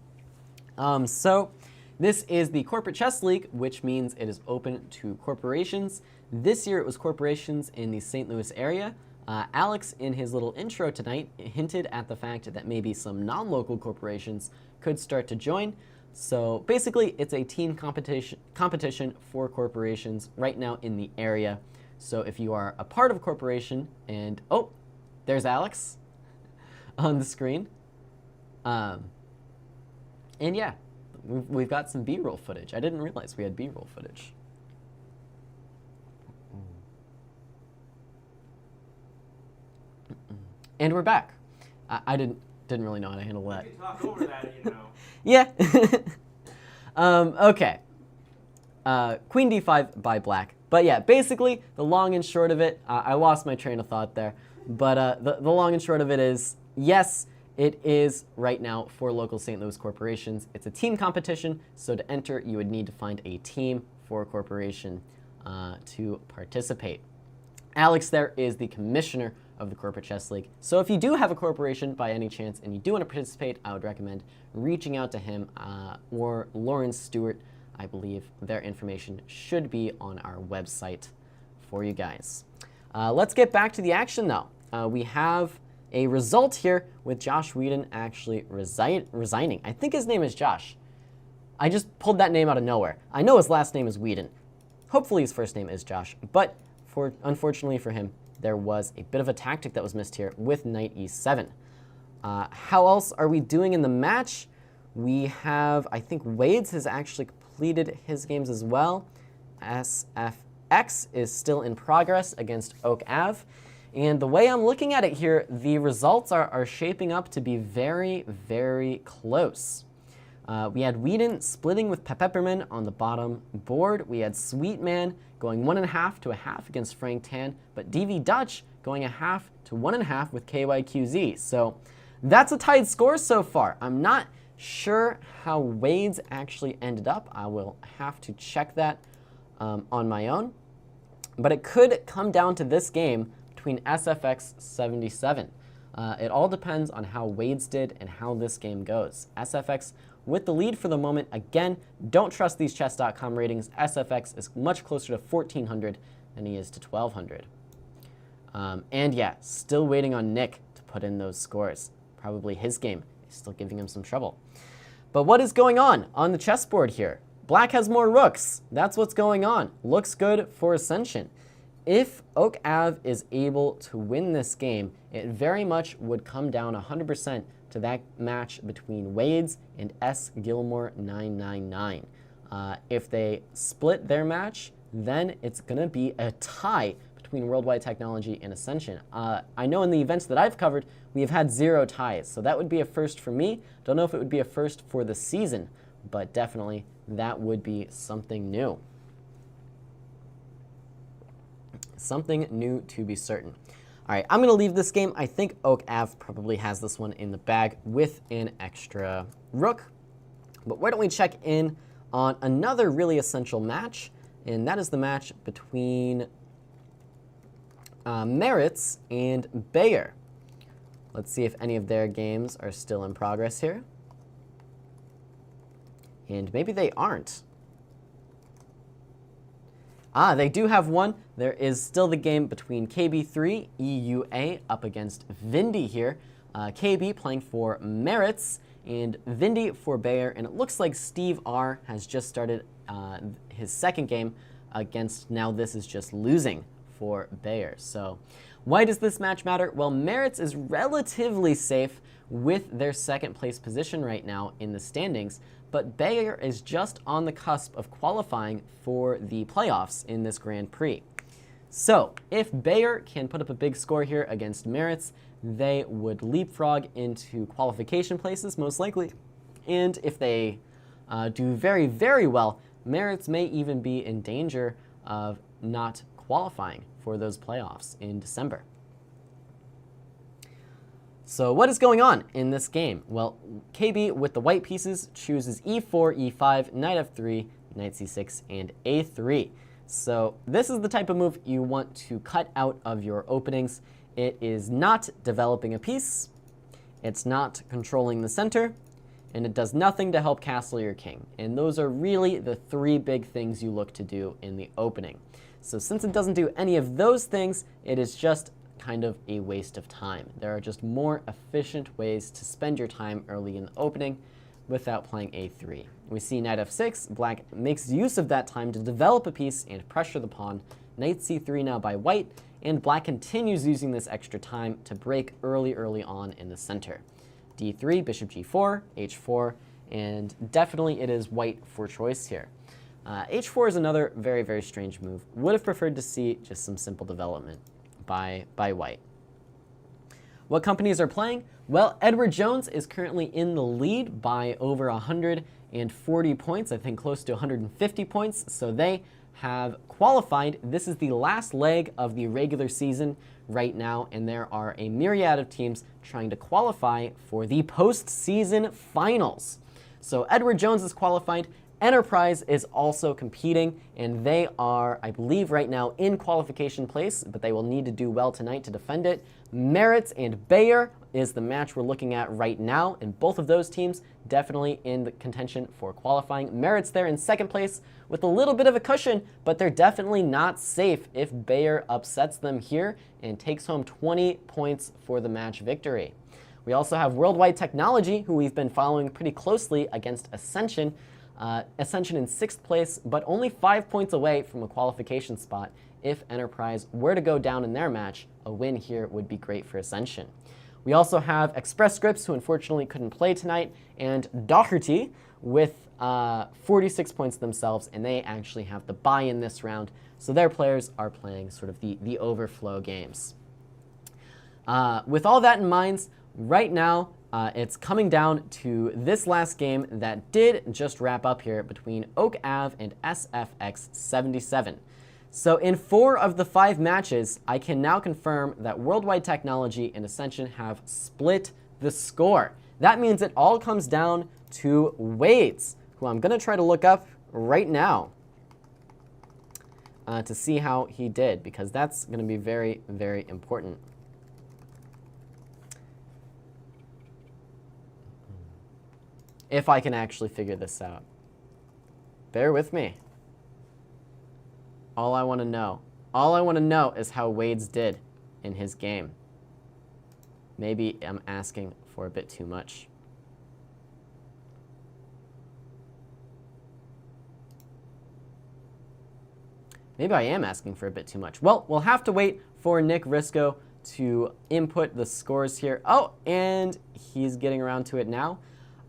So this is the Corporate Chess League, which means it is open to corporations. This year it was corporations in the St. Louis area. Alex, in his little intro tonight, hinted at the fact that maybe some non-local corporations could start to join. So basically, it's a team competition for corporations right now in the area. So if you are a part of a corporation, and oh, there's Alex on the screen. And yeah, we've got some B-roll footage. I didn't realize we had B-roll footage. And we're back. I didn't really know how to handle that. You can talk over that, you know. Yeah. Okay. Queen d5 by black. But yeah, basically, the long and short of it, I lost my train of thought there. But the long and short of it is, yes, it is right now for local St. Louis corporations. It's a team competition, so to enter, you would need to find a team for a corporation to participate. Alex there is the commissioner of the Corporate Chess League. So if you do have a corporation by any chance and you do want to participate, I would recommend reaching out to him or Lawrence Stewart. I believe their information should be on our website for you guys. Let's get back to the action though. We have a result here with Josh Whedon actually resigning. I think his name is Josh. I just pulled that name out of nowhere. I know his last name is Whedon. Hopefully his first name is Josh, but unfortunately for him, there was a bit of a tactic that was missed here with knight e7. How else are we doing in the match? We have, I think Wades has actually completed his games as well. SFX is still in progress against Oak Ave. And the way I'm looking at it here, the results are shaping up to be very, very close. We had Whedon splitting with Pepperman on the bottom board. We had Sweetman going 1.5 to 1/2 against Frank Tan, but DV Dutch going 1/2 to 1.5 with KYQZ. So that's a tied score so far. I'm not sure how Wades actually ended up. I will have to check that on my own. But it could come down to this game between SFX 77. It all depends on how Wades did and how this game goes. SFX with the lead for the moment. Again, don't trust these chess.com ratings. SFX is much closer to 1,400 than he is to 1,200. And yeah, still waiting on Nick to put in those scores. Probably his game is still giving him some trouble. But what is going on the chessboard here? Black has more rooks. That's what's going on. Looks good for Ascension. If Oak Ave is able to win this game, it very much would come down 100% to that match between Wades and S. Gilmore 999. If they split their match, then it's going to be a tie between Worldwide Technology and Ascension. I know in the events that I've covered, we have had 0 ties, so that would be a first for me. Don't know if it would be a first for the season, but definitely that would be something new. Something new to be certain. All right, I'm going to leave this game. I think Oak Ave probably has this one in the bag with an extra rook. But why don't we check in on another really essential match, and that is the match between Merits and Bayer. Let's see if any of their games are still in progress here. And maybe they aren't. They do have one. There is still the game between KB3, EUA, up against Vindy here. KB playing for Merits, and Vindy for Bayer. And it looks like Steve R has just started his second game against, now this is just losing for Bayer. So why does this match matter? Well, Merits is relatively safe with their second place position right now in the standings, but Bayer is just on the cusp of qualifying for the playoffs in this Grand Prix. So if Bayer can put up a big score here against Merits, they would leapfrog into qualification places most likely. And if they do very, very well, Merits may even be in danger of not qualifying for those playoffs in December. So what is going on in this game? Well, KB with the white pieces chooses e4, e5, knight f3, knight c6, and a3. So this is the type of move you want to cut out of your openings. It is not developing a piece, it's not controlling the center, and it does nothing to help castle your king. And those are really the 3 big things you look to do in the opening. So since it doesn't do any of those things, it is just kind of a waste of time. There are just more efficient ways to spend your time early in the opening without playing a3. We see knight f6, black makes use of that time to develop a piece and pressure the pawn. Knight c3 now by white, and black continues using this extra time to break early on in the center. d3, bishop g4, h4, and definitely it is white for choice here. h4 is another very, very strange move. Would have preferred to see just some simple development by white. What companies are playing? Well, Edward Jones is currently in the lead by over 140 points, I think close to 150 points, so they have qualified. This is the last leg of the regular season right now, and there are a myriad of teams trying to qualify for the postseason finals. So Edward Jones is qualified. Enterprise is also competing, and they are, I believe, right now in qualification place, but they will need to do well tonight to defend it. Merits and Bayer is the match we're looking at right now, and both of those teams definitely in the contention for qualifying. Merits there in second place with a little bit of a cushion, but they're definitely not safe if Bayer upsets them here and takes home 20 points for the match victory. We also have Worldwide Technology, who we've been following pretty closely against Ascension. Ascension in 6th place, but only 5 points away from a qualification spot. If Enterprise were to go down in their match, a win here would be great for Ascension. We also have Express Scripts, who unfortunately couldn't play tonight, and Doherty with 46 points themselves, and they actually have the bye in this round, so their players are playing sort of the overflow games. With all that in mind, right now, it's coming down to this last game that did just wrap up here between Oak Ave and SFX 77. So in 4 of the 5 matches, I can now confirm that Worldwide Technology and Ascension have split the score. That means it all comes down to Wades, who I'm going to try to look up right now to see how he did, because that's going to be very, very important. If I can actually figure this out. Bear with me. All I want to know is how Wades did in his game. Maybe I'm asking for a bit too much. Maybe I am asking for a bit too much. Well, we'll have to wait for Nick Risco to input the scores here. Oh, and he's getting around to it now.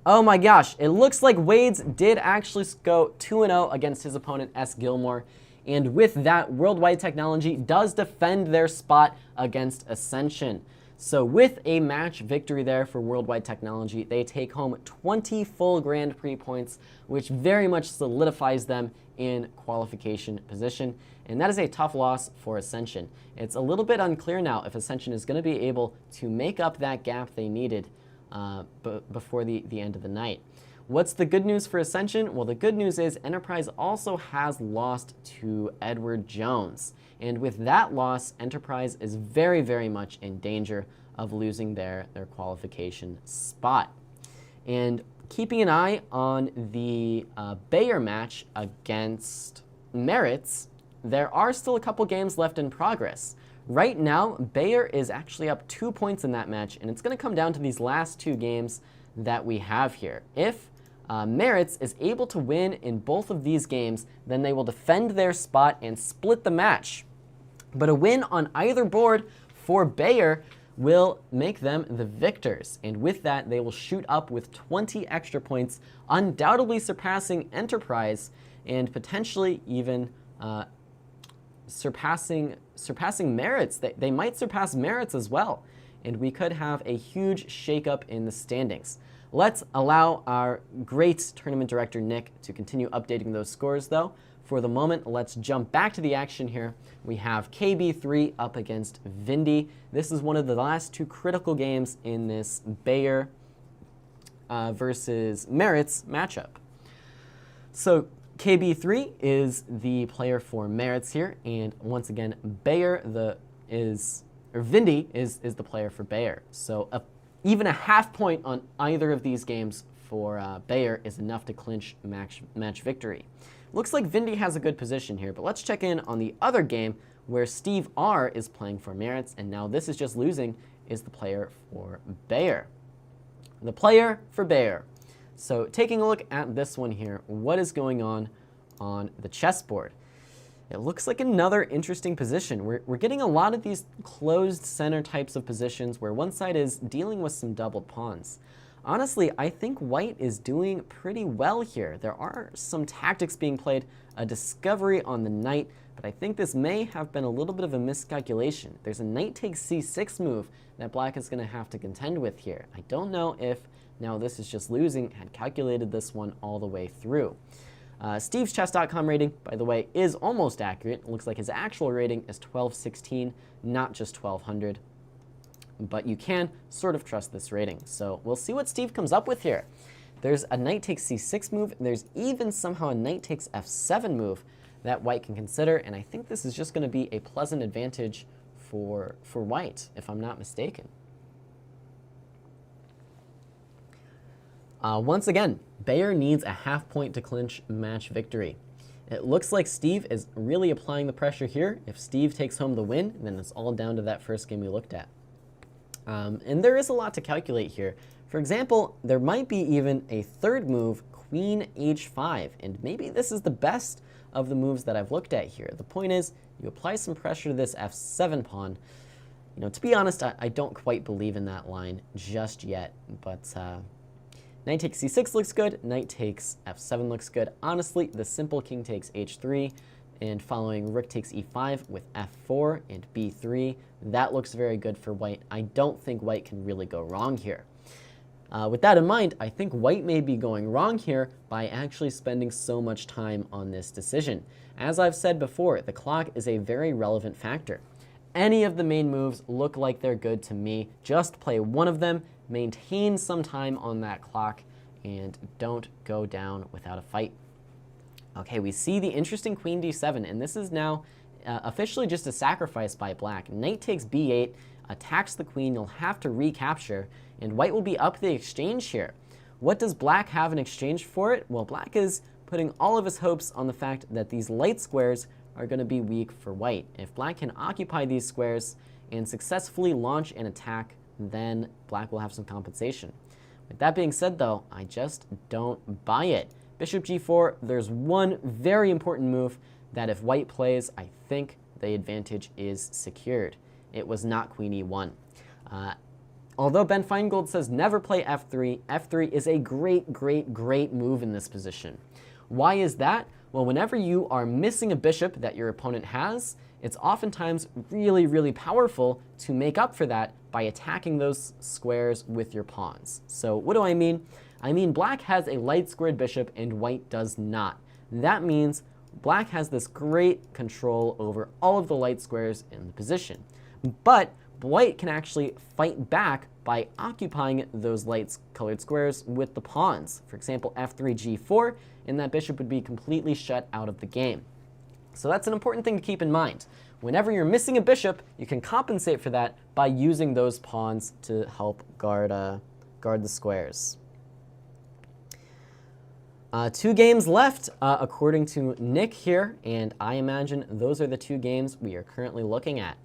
Oh my gosh, it looks like Wades did actually go 2-0 against his opponent S. Gilmore And with that, Worldwide Technology does defend their spot against Ascension. So with a match victory there for Worldwide Technology, they take home 20 full Grand Prix points, which very much solidifies them in qualification position. And that is a tough loss for Ascension. It's a little bit unclear now if Ascension is going to be able to make up that gap they needed before the end of the night. What's the good news for Ascension? Well, the good news is Enterprise also has lost to Edward Jones. And with that loss, Enterprise is very, very much in danger of losing their qualification spot. And keeping an eye on the Bayer match against Merits, there are still a couple games left in progress. Right now, Bayer is actually up 2 points in that match, and it's going to come down to these last 2 games that we have here. If Merits is able to win in both of these games, then they will defend their spot and split the match. But a win on either board for Bayer will make them the victors. And with that, they will shoot up with 20 extra points, undoubtedly surpassing Enterprise and potentially even surpassing Merits. They might surpass Merits as well. And we could have a huge shakeup in the standings. Let's allow our great tournament director, Nick, to continue updating those scores, though. For the moment, let's jump back to the action here. We have KB3 up against Vindy. This is one of the last 2 critical games in this Bayer versus Merits matchup. So KB3 is the player for Merits here, and once again, Vindy is the player for Bayer. So even a half point on either of these games for Bayer is enough to clinch match victory. Looks like Vindy has a good position here, but let's check in on the other game where Steve R is playing for Merits, and now this is just losing, is the player for Bayer. The player for Bayer. So taking a look at this one here, what is going on the chessboard? It looks like another interesting position. We're getting a lot of these closed center types of positions where one side is dealing with some doubled pawns. Honestly, I think White is doing pretty well here. There are some tactics being played, a discovery on the knight, but I think this may have been a little bit of a miscalculation. There's a knight takes c6 move that Black is going to have to contend with here. I don't know if, now this is just losing, had calculated this one all the way through. Steve's chess.com rating, by the way, is almost accurate. It looks like his actual rating is 1216, not just 1200. But you can sort of trust this rating. So we'll see what Steve comes up with here. There's a knight takes c6 move, and there's even somehow a knight takes f7 move that White can consider, and I think this is just going to be a pleasant advantage for White, if I'm not mistaken. Once again, Bayer needs a half point to clinch match victory. It looks like Steve is really applying the pressure here. If Steve takes home the win, then it's all down to that first game we looked at. And there is a lot to calculate here. For example, there might be even a third move, Queen h5, and maybe this is the best of the moves that I've looked at here. The point is, you apply some pressure to this f7 pawn. You know, to be honest, I don't quite believe in that line just yet, but knight takes c6 looks good, knight takes f7 looks good. Honestly, the simple king takes h3, and following rook takes e5 with f4 and b3, that looks very good for White. I don't think White can really go wrong here. With that in mind, I think White may be going wrong here by actually spending so much time on this decision. As I've said before, the clock is a very relevant factor. Any of the main moves look like they're good to me. Just play one of them, maintain some time on that clock, and don't go down without a fight. Okay, we see the interesting queen d7, and this is now officially just a sacrifice by Black. Knight takes b8, attacks the queen, you'll have to recapture, and White will be up the exchange here. What does Black have in exchange for it? Well, Black is putting all of his hopes on the fact that these light squares are going to be weak for White. If Black can occupy these squares and successfully launch an attack, then Black will have some compensation. With that being said, though, I just don't buy it. Bishop g4, there's one very important move that if White plays, I think the advantage is secured. It was not queen e1. Although Ben Feingold says never play f3, f3 is a great move in this position. Why is that? Well, whenever you are missing a bishop that your opponent has, it's oftentimes really, really powerful to make up for that by attacking those squares with your pawns. So what do I mean? I mean black has a light squared bishop and white does not. That means black has this great control over all of the light squares in the position. But white can actually fight back by occupying those light colored squares with the pawns. For example, f3, g4, and that bishop would be completely shut out of the game. So that's an important thing to keep in mind. Whenever you're missing a bishop, you can compensate for that by using those pawns to help guard the squares. 2 games left, according to Nick here, and I imagine those are the 2 games we are currently looking at.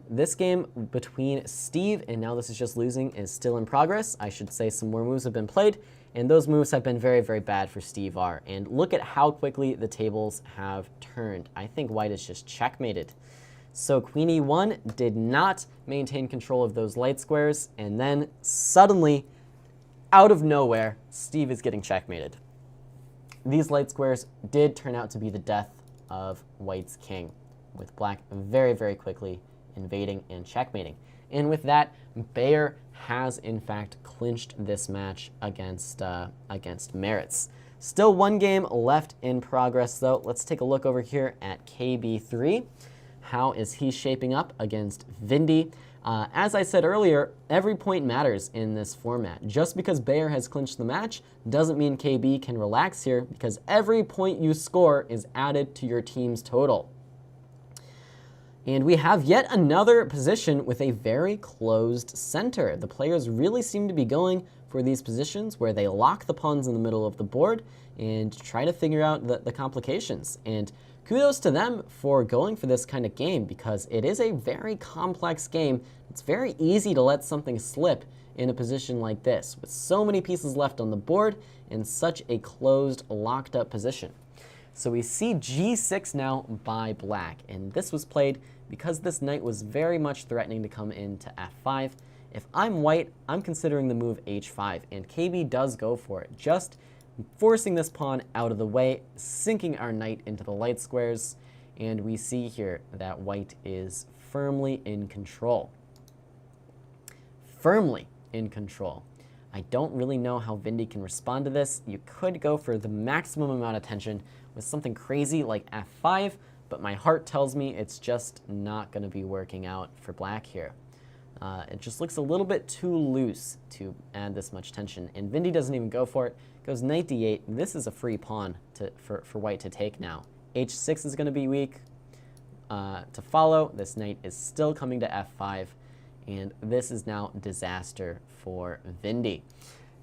This game between Steve, and now this is just losing, is still in progress. I should say some more moves have been played, and those moves have been very, very bad for Steve R. And look at how quickly the tables have turned. I think white is just checkmated. So queen e1 did not maintain control of those light squares, and then suddenly, out of nowhere, Steve is getting checkmated. These light squares did turn out to be the death of white's king, with black very, very quickly invading and checkmating. And with that, Bayer has in fact clinched this match against Merritt's. Still 1 game left in progress though. Let's take a look over here at KB3. How is he shaping up against Vindy? As I said earlier, every point matters in this format. Just because Bayer has clinched the match doesn't mean KB can relax here, because every point you score is added to your team's total. And we have yet another position with a very closed center. The players really seem to be going for these positions where they lock the pawns in the middle of the board and try to figure out the complications. And kudos to them for going for this kind of game, because it is a very complex game. It's very easy to let something slip in a position like this, with so many pieces left on the board in such a closed, locked up position. So we see g6 now by black, and this was played because this knight was very much threatening to come into f5. If I'm white, I'm considering the move h5, and KB does go for it, just forcing this pawn out of the way, sinking our knight into the light squares, and we see here that white is firmly in control. Firmly in control. I don't really know how Vindy can respond to this. You could go for the maximum amount of tension with something crazy like f5, but my heart tells me it's just not going to be working out for black here. It just looks a little bit too loose to add this much tension, and Vindy doesn't even go for it. Goes knight d8. This is a free pawn for white to take now. h6 is going to be weak to follow. This knight is still coming to f5, and this is now disaster for Vindy.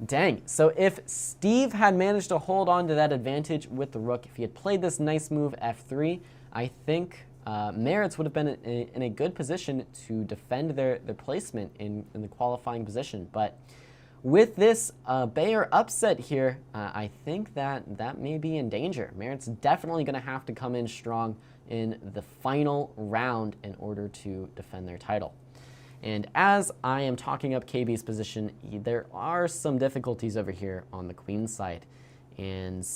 Dang, so if Steve had managed to hold on to that advantage with the rook, if he had played this nice move f3, I think Merritt's would have been in a good position to defend their placement in the qualifying position. But with this Bayer upset here, I think that may be in danger. Merritt's definitely going to have to come in strong in the final round in order to defend their title. And as I am talking up KB's position, there are some difficulties over here on the queen side. And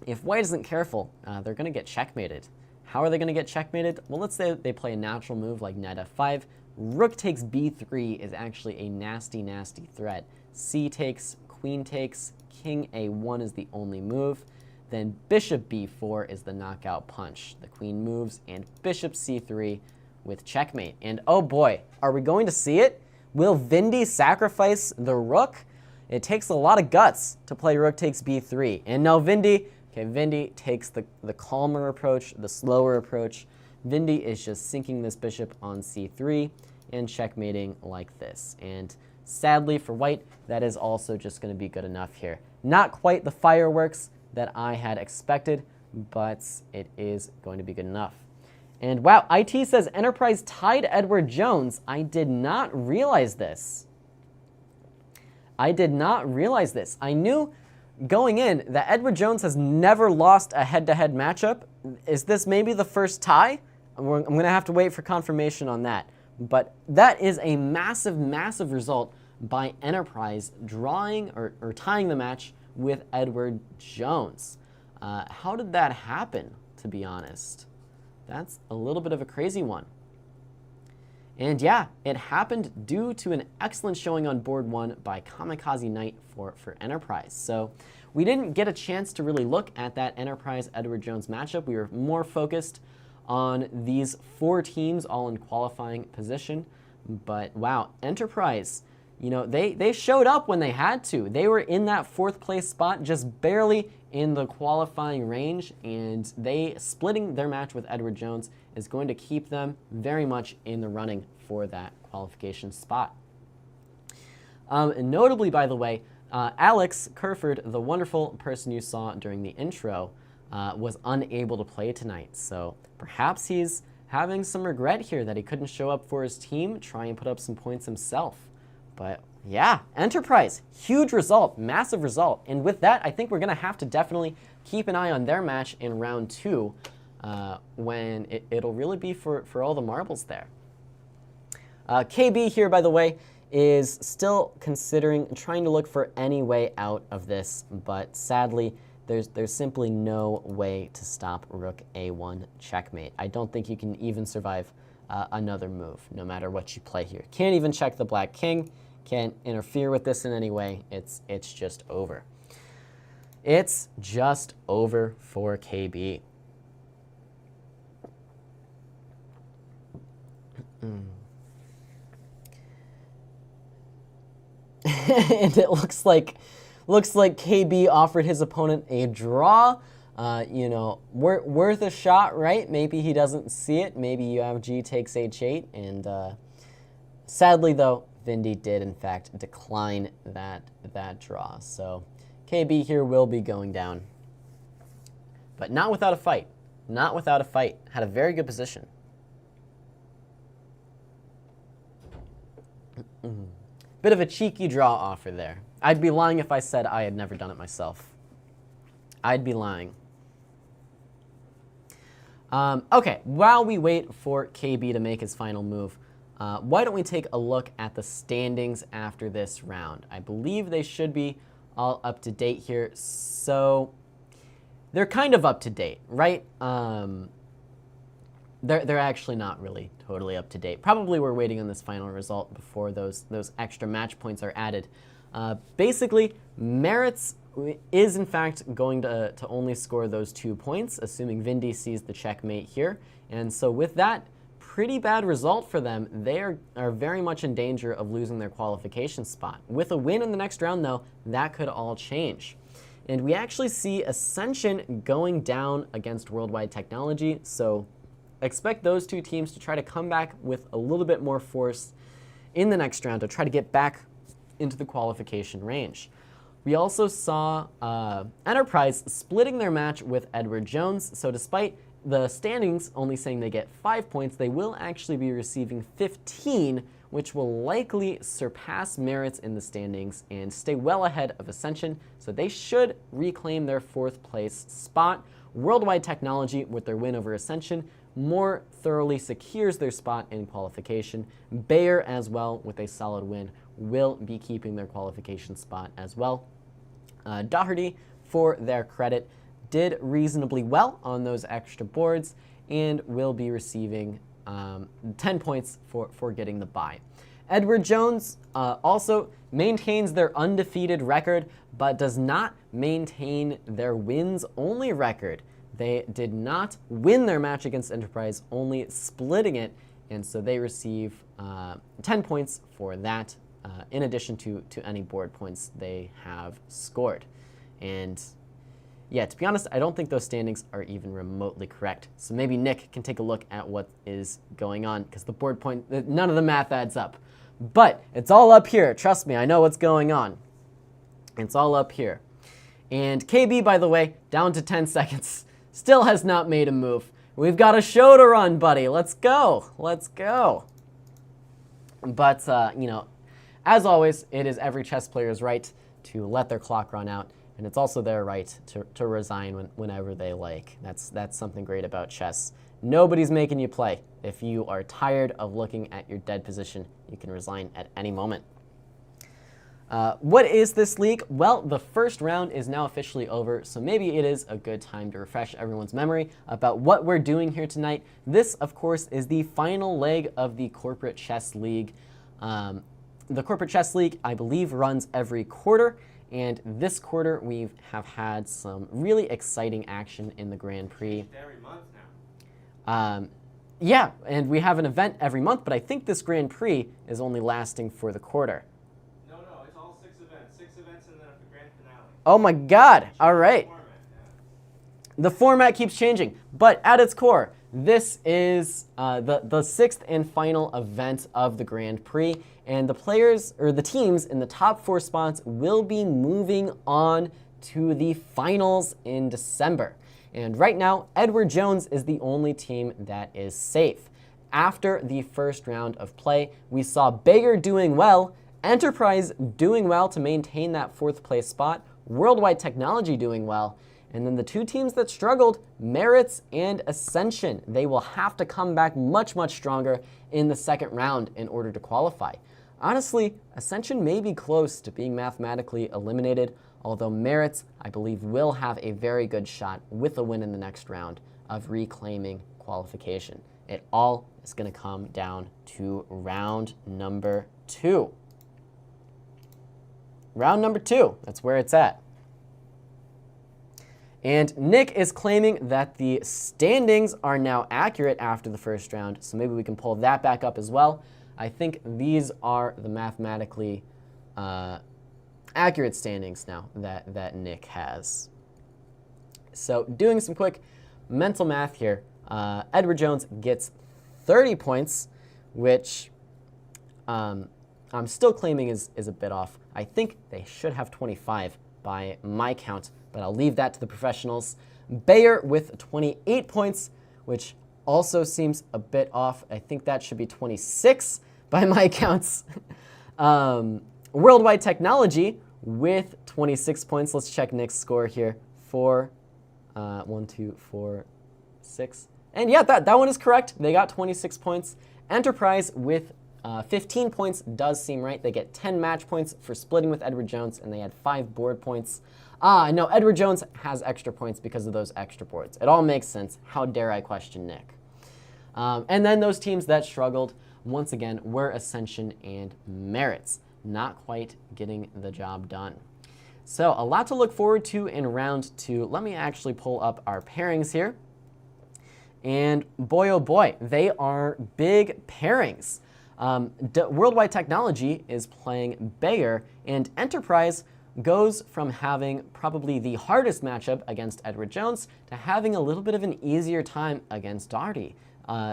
if white isn't careful, they're going to get checkmated. How are they going to get checkmated? Well, let's say they play a natural move like knight f5. Rook takes b3 is actually a nasty, nasty threat. C takes, queen takes, king a1 is the only move. Then bishop b4 is the knockout punch. The queen moves, and bishop c3 with checkmate. And oh boy, are we going to see it? Will Vindy sacrifice the rook? It takes a lot of guts to play rook takes b3. And now Vindy takes the calmer approach, the slower approach. Vindy is just sinking this bishop on c3 and checkmating like this. And sadly for white, that is also just going to be good enough here. Not quite the fireworks that I had expected, but it is going to be good enough. And wow, IT says Enterprise tied Edward Jones. I did not realize this. I did not realize this. I knew going in that Edward Jones has never lost a head-to-head matchup. Is this maybe the first tie? I'm going to have to wait for confirmation on that. But that is a massive, massive result by Enterprise drawing or tying the match with Edward Jones. How did that happen, to be honest? That's a little bit of a crazy one. And yeah, it happened due to an excellent showing on board 1 by Kamikaze Knight for Enterprise. So we didn't get a chance to really look at that Enterprise-Edward Jones matchup. We were more focused on these 4 teams all in qualifying position. But wow, Enterprise, you know, they showed up when they had to. They were in that 4th place spot, just barely in the qualifying range, and splitting their match with Edward Jones is going to keep them very much in the running for that qualification spot. And notably, by the way, Alex Kerford, the wonderful person you saw during the intro, was unable to play tonight. So perhaps he's having some regret here that he couldn't show up for his team, try and put up some points himself. But yeah, Enterprise, huge result, massive result. And with that, I think we're going to have to definitely keep an eye on their match in round 2 when it'll really be for all the marbles there. KB here, by the way, is still considering trying to look for any way out of this, but sadly, there's simply no way to stop Rook A1 checkmate. I don't think you can even survive another move, no matter what you play here. Can't even check the Black King, can't interfere with this in any way. It's just over. It's just over for KB. And it looks like KB offered his opponent a draw. You know, worth a shot, right? Maybe he doesn't see it. Maybe UFG takes H8. And sadly, though, Vindy did, in fact, decline that draw. So KB here will be going down. But not without a fight. Not without a fight. Had a very good position. Bit of a cheeky draw offer there. I'd be lying if I said I had never done it myself. I'd be lying. Okay, while we wait for KB to make his final move, why don't we take a look at the standings after this round? I believe they should be all up to date here. So they're kind of up to date, right? They're actually not really totally up to date. Probably we're waiting on this final result before those extra match points are added. Basically, Merits is in fact going to only score those 2 points, assuming Vindy sees the checkmate here. And so with that pretty bad result for them, they are very much in danger of losing their qualification spot. With a win in the next round, though, that could all change. And we actually see Ascension going down against Worldwide Technology, so expect those 2 teams to try to come back with a little bit more force in the next round to try to get back into the qualification range. We also saw Enterprise splitting their match with Edward Jones, so despite the standings only saying they get 5 points, they will actually be receiving 15, which will likely surpass Merits in the standings and stay well ahead of Ascension, so they should reclaim their 4th place spot. Worldwide Technology, with their win over Ascension, more thoroughly secures their spot in qualification. Bayer, as well, with a solid win, will be keeping their qualification spot as well. Doherty, for their credit, did reasonably well on those extra boards and will be receiving 10 points for getting the bye. Edward Jones also maintains their undefeated record, but does not maintain their wins-only record. They did not win their match against Enterprise, only splitting it, and so they receive 10 points for that, in addition to any board points they have scored. And yeah, to be honest, I don't think those standings are even remotely correct. So maybe Nick can take a look at what is going on, because the board point, none of the math adds up. But it's all up here. Trust me, I know what's going on. It's all up here. And KB, by the way, down to 10 seconds. Still has not made a move. We've got a show to run, buddy. Let's go. Let's go. But, you know, as always, it is every chess player's right to let their clock run out, and it's also their right to resign whenever they like. That's something great about chess. Nobody's making you play. If you are tired of looking at your dead position, you can resign at any moment. What is this league? Well, the first round is now officially over, so maybe it is a good time to refresh everyone's memory about what we're doing here tonight. This, of course, is the final leg of the Corporate Chess League. The Corporate Chess League, I believe, runs every quarter, and this quarter we have had some really exciting action in the Grand Prix. Every month now. Yeah, and we have an event every month, but I think this Grand Prix is only lasting for the quarter. No, it's all 6 events. 6 events and then a grand finale. Oh my God, all right. The format keeps changing, but at its core, this is the 6th and final event of the Grand Prix, and the players, or the teams in the top 4 spots will be moving on to the finals in December. And right now, Edward Jones is the only team that is safe. After the first round of play, we saw Bayer doing well, Enterprise doing well to maintain that 4th place spot, Worldwide Technology doing well, and then the 2 teams that struggled, Merits and Ascension. They will have to come back much, much stronger in the 2nd round in order to qualify. Honestly, Ascension may be close to being mathematically eliminated, although Merits, I believe, will have a very good shot with a win in the next round of reclaiming qualification. It all is going to come down to round number 2. Round number 2, that's where it's at. And Nick is claiming that the standings are now accurate after the first round, so maybe we can pull that back up as well. I think these are the mathematically accurate standings now that Nick has. So doing some quick mental math here, Edward Jones gets 30 points, which I'm still claiming is a bit off. I think they should have 25 by my count, but I'll leave that to the professionals. Bayer with 28 points, which also seems a bit off. I think that should be 26 by my counts. Worldwide Technology with 26 points. Let's check Nick's score here. 4, 1, 2, 4, 6. And yeah, that one is correct. They got 26 points. Enterprise with 15 points does seem right. They get 10 match points for splitting with Edward Jones, and they had 5 board points. No, Edward Jones has extra points because of those extra boards. It all makes sense. How dare I question Nick? And then those teams that struggled, once again, were Ascension and Merits. Not quite getting the job done. So a lot to look forward to in round 2. Let me actually pull up our pairings here. And boy, oh boy, they are big pairings. Worldwide Technology is playing Bayer, and Enterprise goes from having probably the hardest matchup against Edward Jones to having a little bit of an easier time against Darty.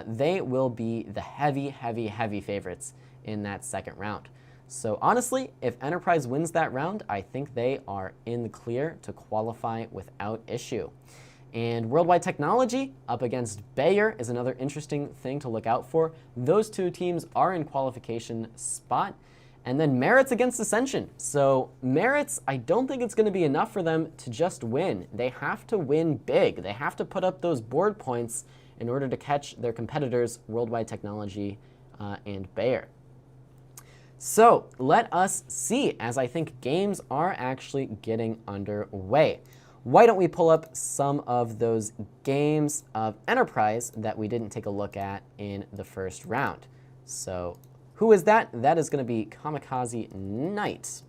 They will be the heavy favorites in that 2nd round. So honestly, if Enterprise wins that round, I think they are in the clear to qualify without issue. And Worldwide Technology up against Bayer is another interesting thing to look out for. Those 2 teams are in qualification spot. And then Merits against Ascension. So Merits, I don't think it's going to be enough for them to just win. They have to win big. They have to put up those board points in order to catch their competitors, Worldwide Technology and Bayer. So let us see, as I think games are actually getting underway. Why don't we pull up some of those games of Enterprise that we didn't take a look at in the first round. So who is that? That is going to be Kamikaze Knight.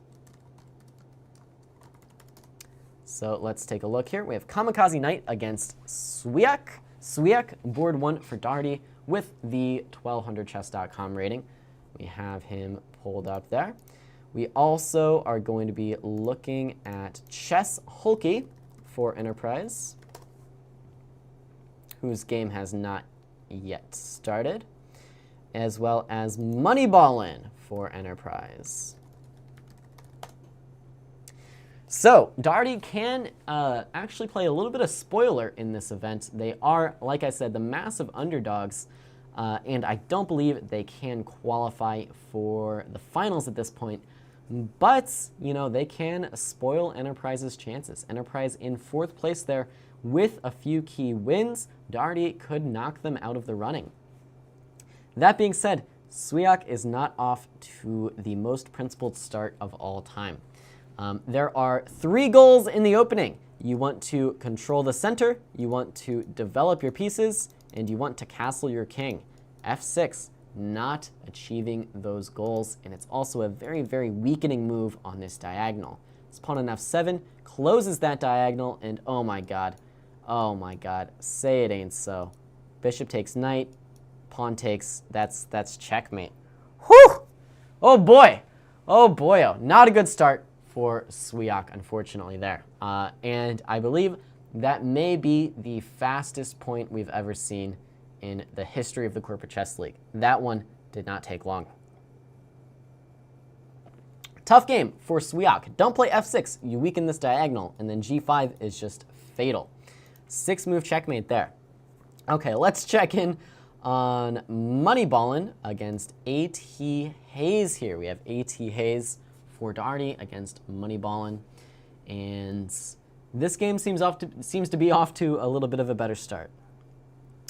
So let's take a look here. We have Kamikaze Knight against Swiak. Swiak, board 1 for Darty with the 1200chess.com rating. We have him pulled up there. We also are going to be looking at Chess Hulky for Enterprise, whose game has not yet started, as well as Moneyballin for Enterprise. So, Darty can actually play a little bit of spoiler in this event. They are, like I said, the massive underdogs, and I don't believe they can qualify for the finals at this point. But, you know, they can spoil Enterprise's chances. Enterprise in 4th place there with a few key wins. Darty could knock them out of the running. That being said, Swiak is not off to the most principled start of all time. There are 3 goals in the opening. You want to control the center, you want to develop your pieces, and you want to castle your king. f6, not achieving those goals, and it's also a very, very weakening move on this diagonal. This pawn on f7 closes that diagonal, and oh my god, say it ain't so. Bishop takes knight, pawn takes, that's checkmate. Whew! Oh boy, oh, not a good start for Swiak, unfortunately, there. And I believe that may be the fastest point we've ever seen in the history of the Corporate Chess League. That one did not take long. Tough game for Swiak. Don't play f6, you weaken this diagonal, and then g5 is just fatal. 6-move checkmate there. Okay, let's check in on Moneyballin against A.T. Hayes here. We have A.T. Hayes for Darty against Moneyballin, and this game seems to be off to a little bit of a better start.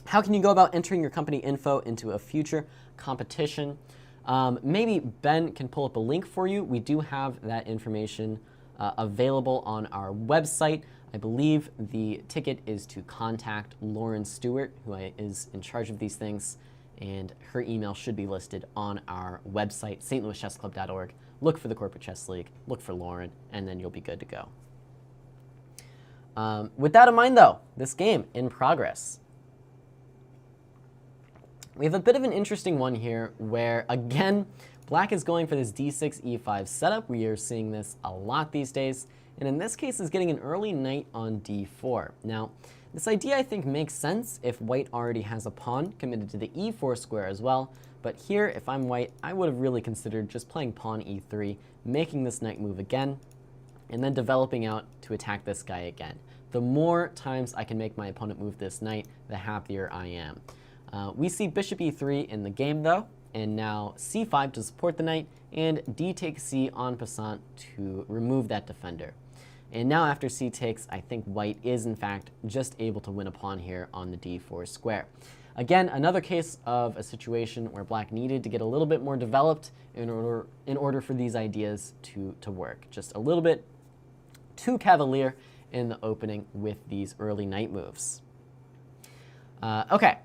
How can you go about entering your company info into a future competition? Maybe Ben can pull up a link for you. We do have that information available on our website. I believe the ticket is to contact Lauren Stewart, who is in charge of these things, and her email should be listed on our website, stlouischessclub.org. Look for the Corporate Chess League, look for Lauren, and then you'll be good to go. With that in mind, though, this game in progress. We have a bit of an interesting one here where, again, Black is going for this d6, e5 setup. We are seeing this a lot these days, and in this case is getting an early knight on d4. Now, this idea I think makes sense if White already has a pawn committed to the e4 square as well, but here, if I'm White, I would have really considered just playing pawn e3, making this knight move again, and then developing out to attack this guy again. The more times I can make my opponent move this knight, the happier I am. We see bishop e3 in the game, though, and now c5 to support the knight, and d takes c en passant to remove that defender. And now after c takes, I think White is, in fact, just able to win a pawn here on the d4 square. Again, another case of a situation where Black needed to get a little bit more developed in order for these ideas to work. Just a little bit too cavalier in the opening with these early knight moves. Okay.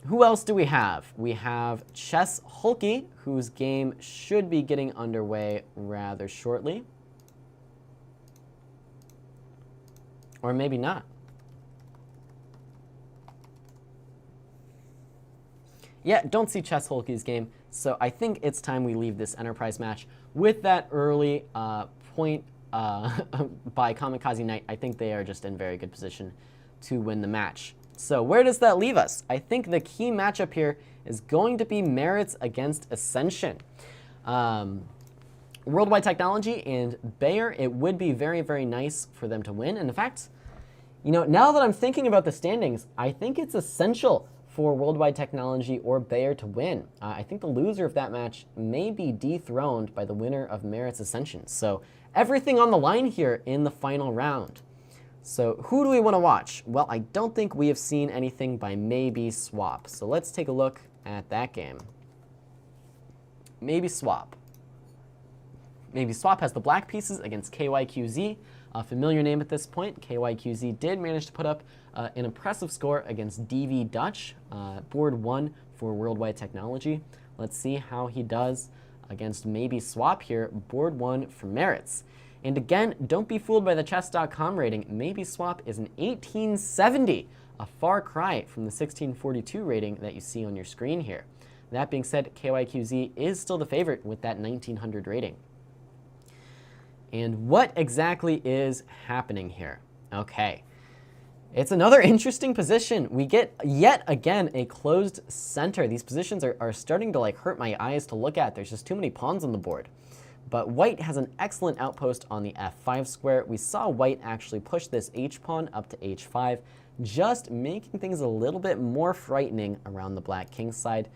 Who else do we have? We have Chess Hulky, whose game should be getting underway rather shortly. Or maybe not. Yeah, don't see Chess Hulky's game, so I think it's time we leave this Enterprise match with that early point by Kamikaze Knight. I think they are just in very good position to win the match. So where does that leave us? I think the key matchup here is going to be Merritt's against Ascension. Worldwide Technology and Bayer, it would be very, very nice for them to win. And in fact, you know, now that I'm thinking about the standings, I think it's essential for Worldwide Technology or Bayer to win. I think the loser of that match may be dethroned by the winner of Merritt's Ascension. So everything on the line here in the final round. So who do we want to watch? Well, I don't think we have seen anything by Maybe Swap. So let's take a look at that game. Maybe Swap. Maybe Swap has the black pieces against KYQZ, a familiar name at this point. KYQZ did manage to put up an impressive score against DV Dutch, board 1 for Worldwide Technology. Let's see how he does against Maybe Swap here, board 1 for Merits. And again, don't be fooled by the chess.com rating. Maybe Swap is an 1870, a far cry from the 1642 rating that you see on your screen here. That being said, KYQZ is still the favorite with that 1900 rating. And what exactly is happening here? Okay, it's another interesting position. We get, yet again, a closed center. These positions are starting to like hurt my eyes to look at. There's just too many pawns on the board. But White has an excellent outpost on the f5 square. We saw White actually push this h-pawn up to h5, just making things a little bit more frightening around the black king side.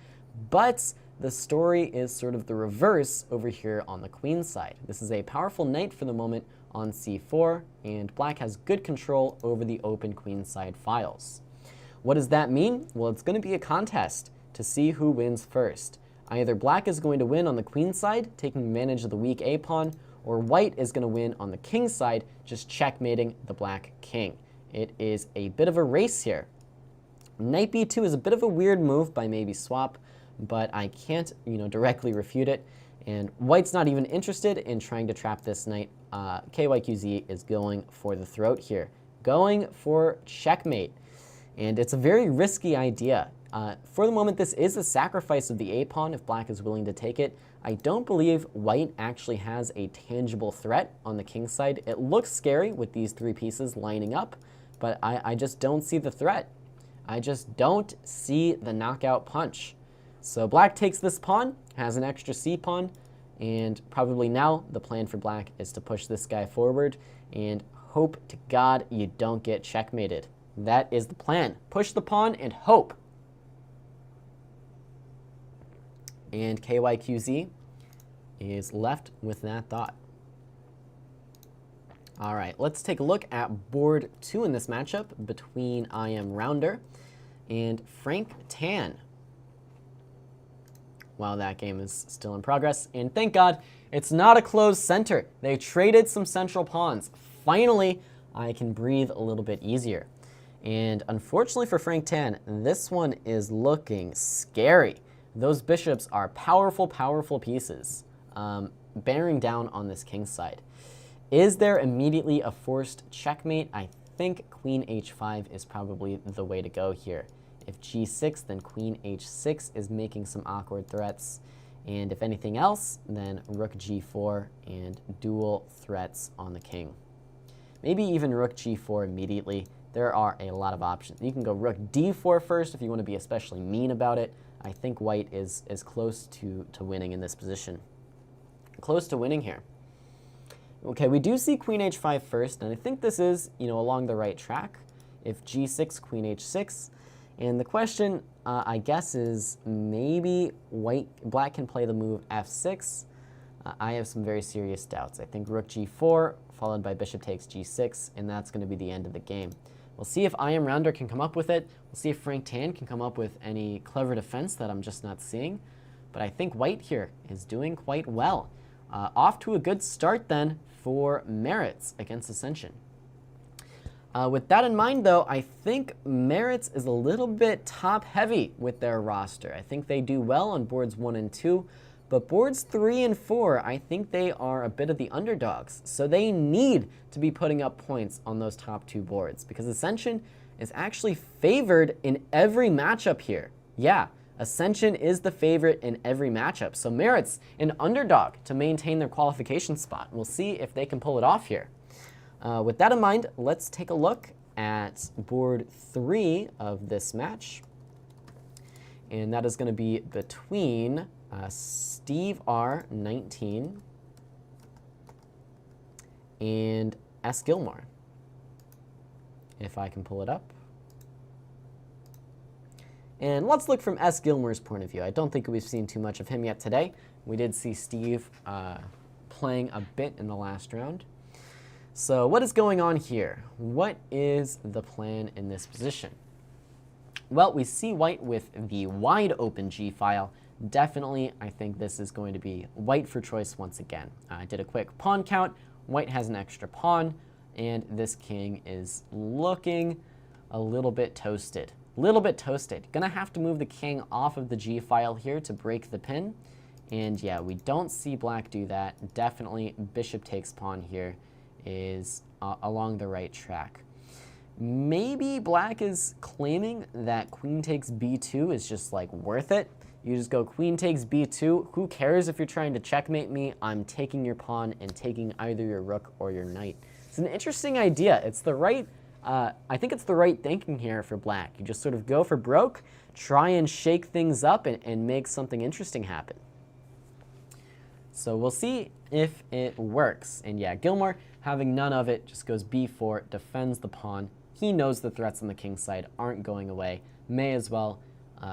But the story is sort of the reverse over here on the queen side. This is a powerful knight for the moment on c4, and Black has good control over the open queen side files. What does that mean? Well, it's going to be a contest to see who wins first. Either black is going to win on the queen side, taking advantage of the weak a pawn, or white is going to win on the king side, just checkmating the black king. It is a bit of a race here. Knight b2 is a bit of a weird move by maybe swap, but I can't, directly refute it. And white's not even interested in trying to trap this knight. KYQZ is going for the throat here, going for checkmate. And it's a very risky idea. For the moment, this is a sacrifice of the a-pawn if black is willing to take it. I don't believe white actually has a tangible threat on the king side. It looks scary with these three pieces lining up, but I just don't see the threat. I just don't see the knockout punch. So black takes this pawn, has an extra c-pawn, and probably now the plan for black is to push this guy forward and hope to God you don't get checkmated. That is the plan. Push the pawn and hope. And KYQZ is left with that thought. All right, let's take a look at board 2 in this matchup between IM Rounder and Frank Tan. While that game is still in progress, and thank God it's not a closed center. They traded some central pawns. Finally, I can breathe a little bit easier. And unfortunately for Frank Tan, this one is looking scary. Those bishops are powerful, powerful pieces, bearing down on this king side. Is there immediately a forced checkmate? I think queen h5 is probably the way to go here. If g6, then queen h6 is making some awkward threats. And if anything else, then rook g4 and dual threats on the king. Maybe even rook g4 immediately. There are a lot of options. You can go rook d4 first if you want to be especially mean about it. I think white is close to winning in this position. Close to winning here. Okay, we do see queen h5 first, and I think this is, along the right track. If g6, queen h6. And the question, I guess, is maybe black can play the move f6. I have some very serious doubts. I think rook g4, followed by bishop takes g6, and that's going to be the end of the game. We'll see if IM Rounder can come up with it. We'll see if Frank Tan can come up with any clever defense that I'm just not seeing. But I think white here is doing quite well. Off to a good start then for Meritz against Ascension. With that in mind, though, I think Meritz is a little bit top-heavy with their roster. I think they do well on boards 1 and 2, but boards 3 and 4, I think they are a bit of the underdogs. So they need to be putting up points on those top 2 boards because Ascension is actually favored in every matchup here. Yeah, Ascension is the favorite in every matchup. So Meritz, an underdog to maintain their qualification spot. We'll see if they can pull it off here. With that in mind, let's take a look at board 3 of this match. And that is going to be between Steve R. 19 and S. Gilmore. If I can pull it up. And let's look from S. Gilmore's point of view. I don't think we've seen too much of him yet today. We did see Steve playing a bit in the last round. So what is going on here? What is the plan in this position? Well, we see white with the wide open G file. Definitely, I think this is going to be white for choice once again. I did a quick pawn count. White has an extra pawn, and this king is looking a little bit toasted. Little bit toasted. Gonna have to move the king off of the G file here to break the pin. And yeah, we don't see black do that. Definitely bishop takes pawn here is along the right track. Maybe black is claiming that queen takes b2 is just like worth it. You just go queen takes b2. Who cares if you're trying to checkmate me? I'm taking your pawn and taking either your rook or your knight. It's an interesting idea. It's the right, I think it's the right thinking here for black. You just sort of go for broke, try and shake things up and make something interesting happen. So we'll see if it works. And yeah, Gilmore, having none of it, just goes b4, defends the pawn. He knows the threats on the king side aren't going away. May as well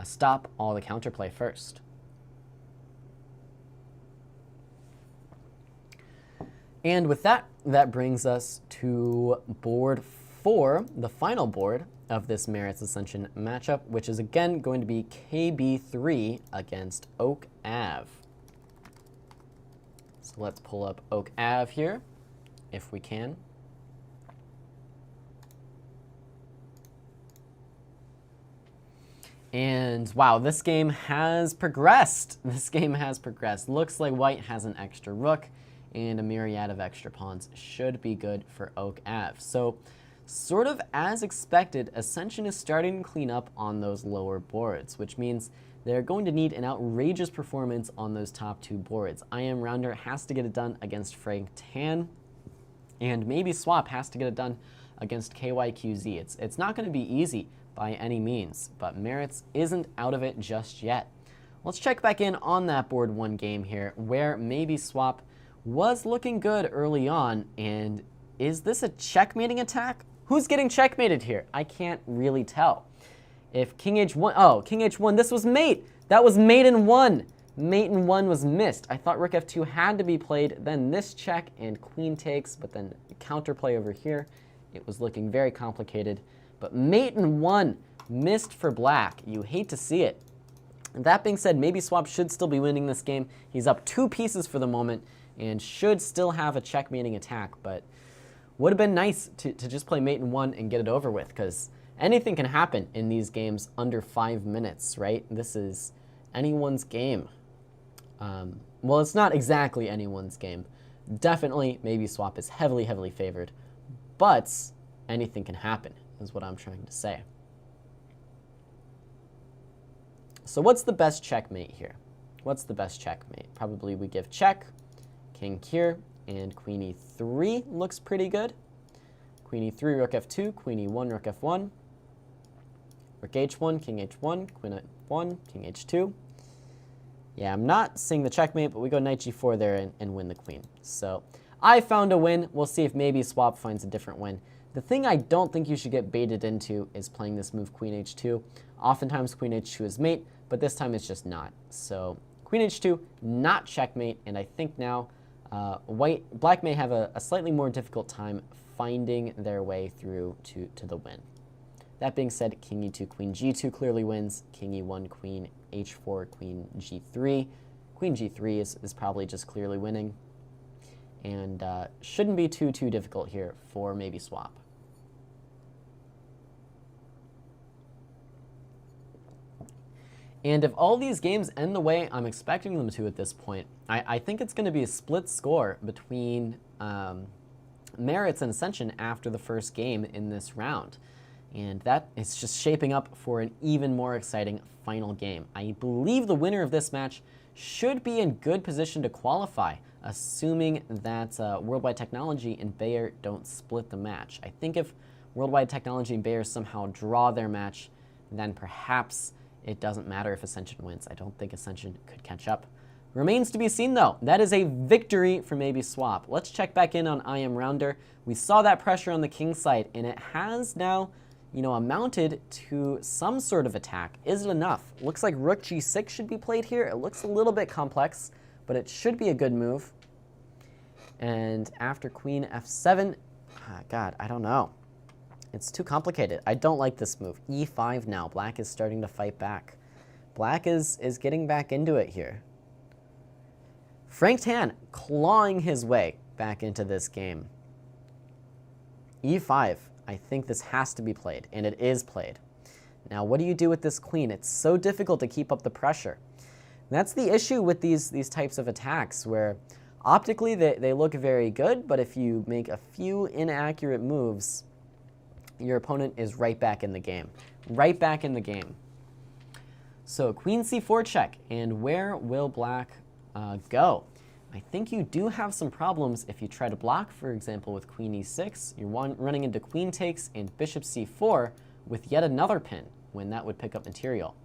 stop all the counterplay first. And with that, that brings us to board for the final board of this Merit's Ascension matchup, which is again going to be KB3 against Oak Ave. So let's pull up Oak Ave here, if we can. And wow, this game has progressed. This game has progressed. Looks like white has an extra rook and a myriad of extra pawns. Should be good for Oak Ave. So sort of as expected, Ascension is starting to clean up on those lower boards, which means they're going to need an outrageous performance on those top two boards. I Am Rounder has to get it done against Frank Tan, and maybe Swap has to get it done against KYQZ. It's not going to be easy by any means, but Merit's isn't out of it just yet. Let's check back in on that board one game here, where maybe Swap was looking good early on, and is this a checkmating attack? Who's getting checkmated here? I can't really tell. If King H1, oh, King H1, this was mate. That was mate in 1. Mate in 1 was missed. I thought Rook F2 had to be played, then this check and Queen takes, but then counterplay over here. It was looking very complicated. But mate in 1 missed for black. You hate to see it. And that being said, maybe Swap should still be winning this game. He's up 2 pieces for the moment and should still have a checkmating attack, but would have been nice to just play mate in 1 and get it over with, because anything can happen in these games under 5 minutes, right? This is anyone's game. Well, it's not exactly anyone's game. Definitely, maybe Swap is heavily, heavily favored, but anything can happen, is what I'm trying to say. So what's the best checkmate here? What's the best checkmate? Probably we give check, king here, and queen e3 looks pretty good. Queen e3, rook f2, queen e1, rook f1, rook h1, king h1, queen f1, king h2. Yeah, I'm not seeing the checkmate, but we go knight g4 there and win the queen. So I found a win. We'll see if maybe Swap finds a different win. The thing I don't think you should get baited into is playing this move queen h2. Oftentimes queen h2 is mate, but this time it's just not. So queen h2, not checkmate, and I think now black may have a slightly more difficult time finding their way through to the win. That being said, king e2, queen g2 clearly wins. King e1, queen h4, queen g3. Queen g3 is probably just clearly winning, and shouldn't be too difficult here for maybe Swap. And if all these games end the way I'm expecting them to at this point, I think it's going to be a split score between Merit's and Ascension after the first game in this round. And that is just shaping up for an even more exciting final game. I believe the winner of this match should be in good position to qualify, assuming that Worldwide Technology and Bayer don't split the match. I think if Worldwide Technology and Bayer somehow draw their match, then perhaps it doesn't matter if Ascension wins. I don't think Ascension could catch up. Remains to be seen, though. That is a victory for maybe Swap. Let's check back in on I Am Rounder. We saw that pressure on the king side, and it has now, amounted to some sort of attack. Is it enough? Looks like rook g6 should be played here. It looks a little bit complex, but it should be a good move. And after queen f7, God, I don't know. It's too complicated. I don't like this move. e5 now. Black is starting to fight back. Black is getting back into it here. Frank Tan clawing his way back into this game. e5. I think this has to be played, and it is played. Now, what do you do with this queen? It's so difficult to keep up the pressure. And that's the issue with these types of attacks, where optically they look very good, but if you make a few inaccurate moves, your opponent is right back in the game. Right back in the game. So queen c4 check, and where will black go? I think you do have some problems if you try to block, for example, with queen e6. You're running into queen takes and bishop c4 with yet another pin, when that would pick up material.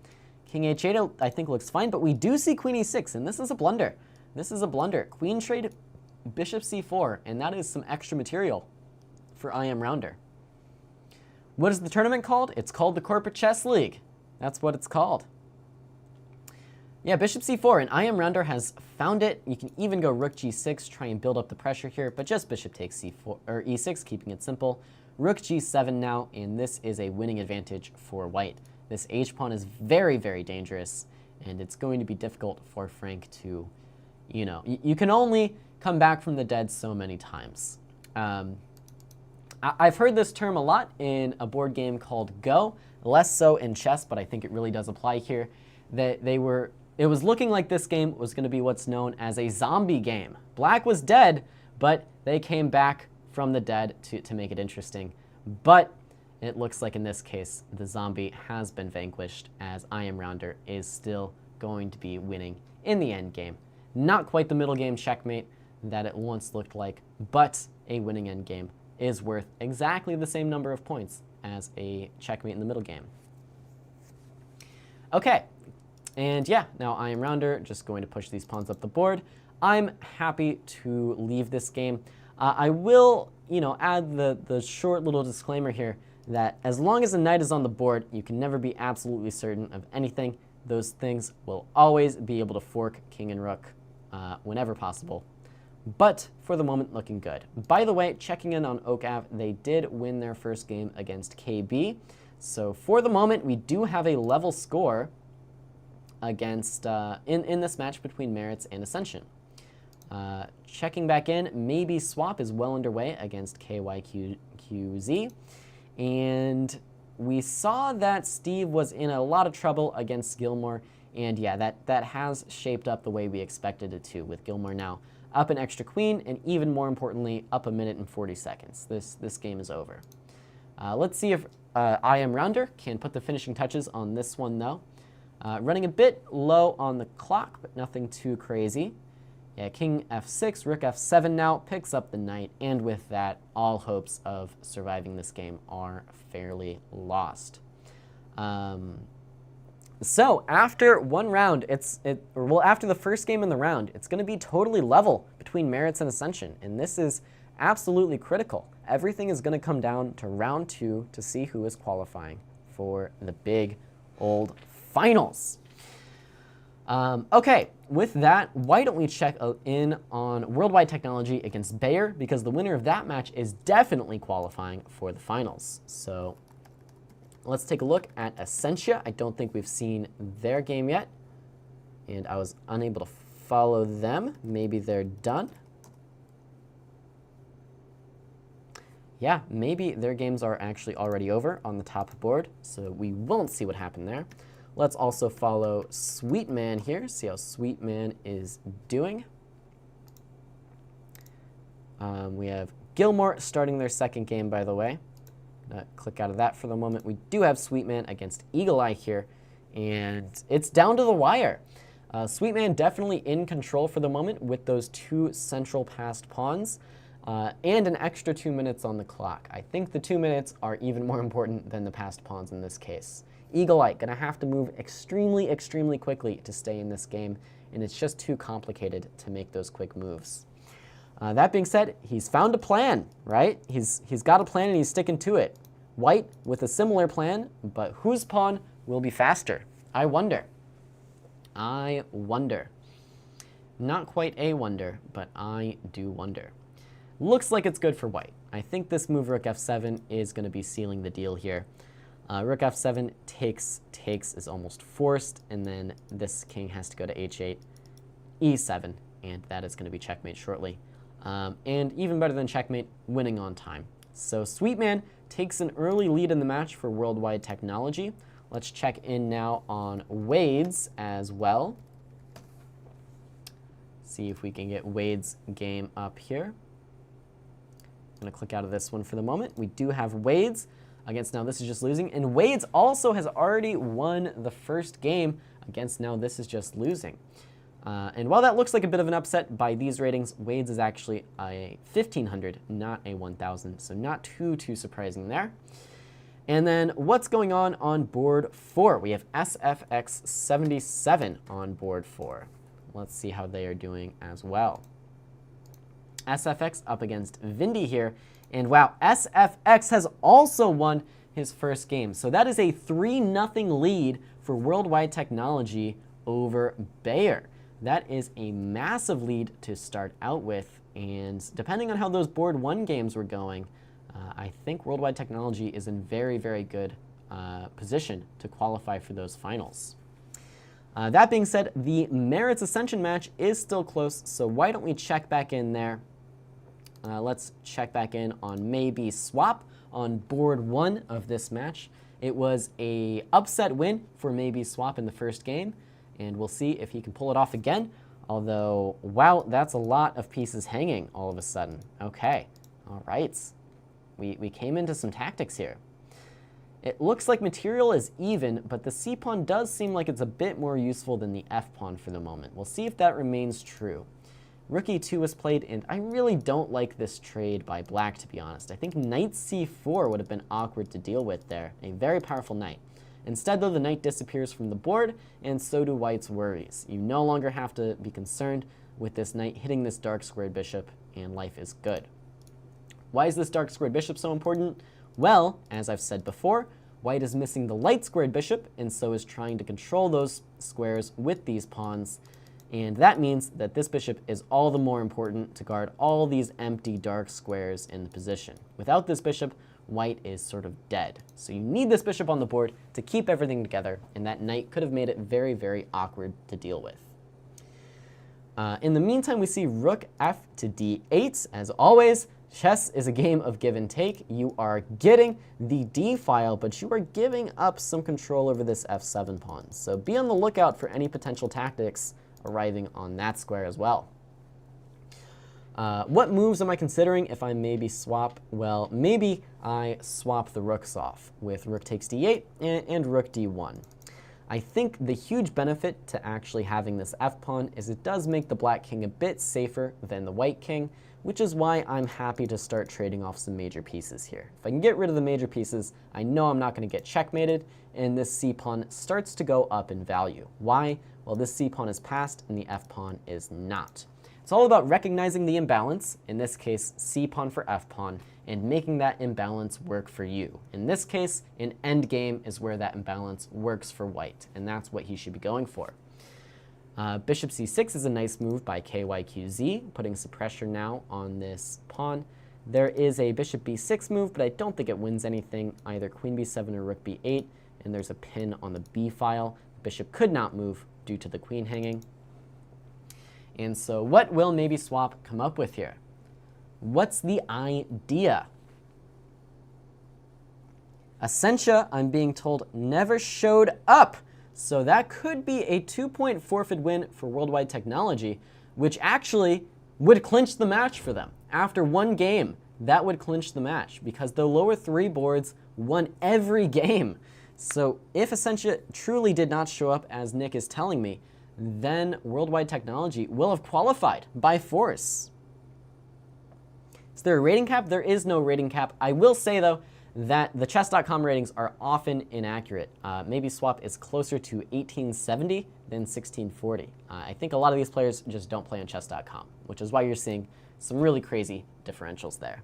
King h8 I think looks fine, but we do see queen e6, and this is a blunder. This is a blunder. Queen trade bishop c4, and that is some extra material for I Am Rounder. What is the tournament called? It's called the Corporate Chess League. That's what it's called. Yeah, bishop c4, and I Am Rounder has found it. You can even go rook g6, try and build up the pressure here, but just bishop takes c4 or e6, keeping it simple. Rook g7 now, and this is a winning advantage for white. This h-pawn is very, very dangerous, and it's going to be difficult for Frank to, you know, you can only come back from the dead so many times. I've heard this term a lot in a board game called Go, less so in chess, but I think it really does apply here. That it was looking like this game was going to be what's known as a zombie game. Black was dead, but they came back from the dead to make it interesting. But it looks like in this case, the zombie has been vanquished, as I Am Rounder is still going to be winning in the end game. Not quite the middle game checkmate that it once looked like, but a winning end game is worth exactly the same number of points as a checkmate in the middle game. Okay, and yeah, now I Am Rounder just going to push these pawns up the board. I'm happy to leave this game. I will, you know, add the short little disclaimer here that as long as a knight is on the board, you can never be absolutely certain of anything. Those things will always be able to fork king and rook whenever possible. But for the moment, looking good. By the way, checking in on Oak Ave, they did win their first game against KB. So for the moment, we do have a level score against in this match between Merits and Ascension. Checking back in, maybe swap is well underway against KYQZ. And we saw that Steve was in a lot of trouble against Gilmore. And yeah, that has shaped up the way we expected it to, with Gilmore now up an extra queen, and even more importantly, up 1 minute and 40 seconds. This game is over. Let's see if I Am Rounder can put the finishing touches on this one, though. Running a bit low on the clock, but nothing too crazy. Yeah, king f6, rook f7 now picks up the knight, and with that, all hopes of surviving this game are fairly lost. So after one round, after the first game in the round, it's going to be totally level between Merits and Ascension, and this is absolutely critical. Everything is going to come down to round 2 to see who is qualifying for the big old finals. Okay, with that, why don't we check in on Worldwide Technology against Bayer, because the winner of that match is definitely qualifying for the finals. So let's take a look at Essentia. I don't think we've seen their game yet, and I was unable to follow them. Maybe they're done. Yeah, maybe their games are actually already over on the top board, so we won't see what happened there. Let's also follow Sweetman here, see how Sweetman is doing. We have Gilmore starting their second game, by the way. Click out of that for the moment. We do have Sweetman against Eagle Eye here, and it's down to the wire. Sweetman definitely in control for the moment with those 2 central passed pawns and an extra 2 minutes on the clock. I think the 2 minutes are even more important than the passed pawns in this case. Eagle Eye gonna have to move extremely, extremely quickly to stay in this game, and it's just too complicated to make those quick moves. That being said, he's found a plan, right? He's got a plan and he's sticking to it. White with a similar plan, but whose pawn will be faster? I wonder. I wonder. Not quite a wonder, but I do wonder. Looks like it's good for white. I think this move rook f7 is going to be sealing the deal here. Rook f7 takes is almost forced, and then this king has to go to h8, e7, and that is going to be checkmate shortly. And even better than checkmate, winning on time. So Sweetman takes an early lead in the match for Worldwide Technology. Let's check in now on Wade's as well. See if we can get Wade's game up here. I'm going to click out of this one for the moment. We do have Wade's against Now This Is Just Losing, and Wade's also has already won the first game against Now This Is Just Losing. And while that looks like a bit of an upset by these ratings, Wade's is actually a 1,500, not a 1,000, so not too surprising there. And then what's going on board 4? We have SFX77 on board 4. Let's see how they are doing as well. SFX up against Vindy here, and wow, SFX has also won his first game. So that is a 3-0 lead for Worldwide Technology over Bayer. That is a massive lead to start out with, and depending on how those board 1 games were going, I think Worldwide Technology is in very, very good position to qualify for those finals. That being said, the Merits Ascension match is still close, so why don't we check back in there? Let's check back in on Maybe Swap on board 1 of this match. It was a upset win for Maybe Swap in the first game, and we'll see if he can pull it off again. Although, wow, that's a lot of pieces hanging all of a sudden. Okay, all right. We came into some tactics here. It looks like material is even, but the C pawn does seem like it's a bit more useful than the F pawn for the moment. We'll see if that remains true. Rook E2 was played, and I really don't like this trade by black, to be honest. I think knight C4 would have been awkward to deal with there. A very powerful knight. Instead, though, the knight disappears from the board, and so do white's worries. You no longer have to be concerned with this knight hitting this dark squared bishop, and life is good. Why is this dark squared bishop so important? Well, as I've said before, white is missing the light squared bishop, and so is trying to control those squares with these pawns. And that means that this bishop is all the more important to guard all these empty dark squares in the position. Without this bishop, white is sort of dead. So you need this bishop on the board to keep everything together, and that knight could have made it very, very awkward to deal with. In the meantime, we see rook f to d8. As always, chess is a game of give and take. You are getting the d file, but you are giving up some control over this f7 pawn. So be on the lookout for any potential tactics arriving on that square as well. What moves am I considering if I maybe swap? Well, maybe I swap the rooks off with rook takes d8 and rook d1. I think the huge benefit to actually having this f-pawn is it does make the black king a bit safer than the white king, which is why I'm happy to start trading off some major pieces here. If I can get rid of the major pieces, I know I'm not going to get checkmated, and this c-pawn starts to go up in value. Why? Well, this c-pawn is passed and the f-pawn is not. It's all about recognizing the imbalance, in this case c-pawn for f-pawn, and making that imbalance work for you. In this case, an endgame is where that imbalance works for white, and that's what he should be going for. Bishop c6 is a nice move by KYQZ, putting some pressure now on this pawn. There is a bishop b6 move, but I don't think it wins anything, either queen b7 or rook b8, and there's a pin on the b file. Bishop could not move due to the queen hanging. And so what will maybe swap come up with here? What's the idea? Essentia, I'm being told, never showed up. So that could be a 2-point forfeit win for Worldwide Technology, which actually would clinch the match for them. After one game, that would clinch the match because the lower three boards won every game. So if Essentia truly did not show up, as Nick is telling me, then Worldwide Technology will have qualified by force. Is there a rating cap? There is no rating cap. I will say, though, that the chess.com ratings are often inaccurate. Maybe Swap is closer to 1870 than 1640. I think a lot of these players just don't play on chess.com, which is why you're seeing some really crazy differentials there.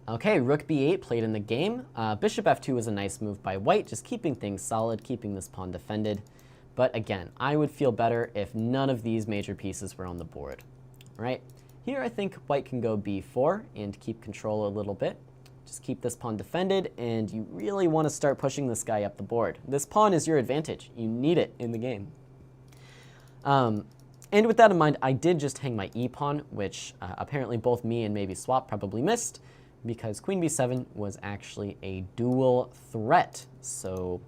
Okay, rook b8 played in the game. Bishop f2 was a nice move by white, just keeping things solid, keeping this pawn defended. But again, I would feel better if none of these major pieces were on the board. Right? Here I think white can go b4 and keep control a little bit. Just keep this pawn defended, and you really want to start pushing this guy up the board. This pawn is your advantage. You need it in the game. And with that in mind, I did just hang my e-pawn, which apparently both me and maybe Swap probably missed, because queen b7 was actually a dual threat. So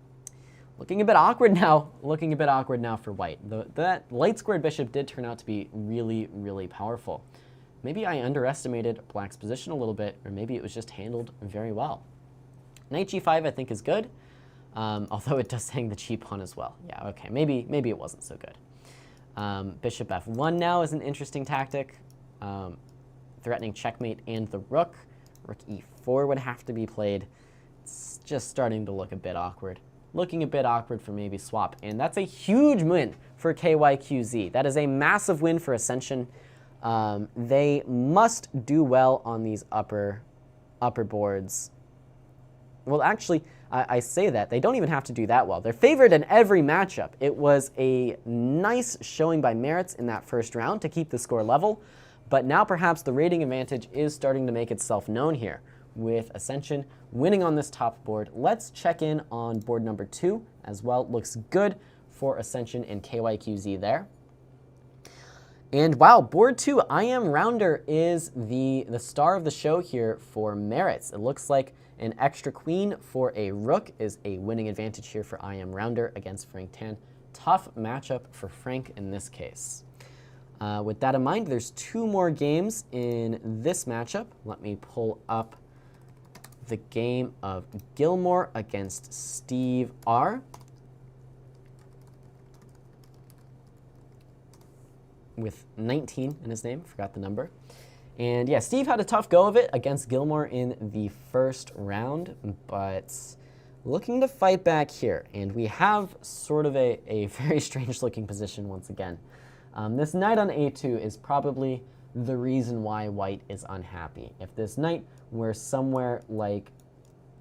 looking a bit awkward now, for white. That light squared bishop did turn out to be really, really powerful. Maybe I underestimated black's position a little bit, or maybe it was just handled very well. Knight g5 I think is good, although it does hang the cheap pawn as well. Yeah, okay, maybe it wasn't so good. Bishop f1 now is an interesting tactic, threatening checkmate and the rook. Rook e4 would have to be played. It's just starting to look a bit awkward. Looking a bit awkward for maybe Swap, and that's a huge win for KYQZ. That is a massive win for Ascension. They must do well on these upper boards. Well, actually, I say that. They don't even have to do that well. They're favored in every matchup. It was a nice showing by Merits in that first round to keep the score level, But now perhaps the rating advantage is starting to make itself known here, with Ascension winning on this top board. Let's check in on board number 2 as well. Looks good for Ascension and KYQZ there. And wow, board 2, I Am Rounder is the star of the show here for merits. It looks like an extra queen for a rook is a winning advantage here for I Am Rounder against Frank Tan. Tough matchup for Frank in this case. With that in mind, there's 2 more games in this matchup. Let me pull up the game of Gilmore against Steve R. With 19 in his name, forgot the number. And yeah, Steve had a tough go of it against Gilmore in the first round, but looking to fight back here. And we have sort of a very strange looking position once again. This knight on a2 is probably the reason why white is unhappy. If this knight were somewhere like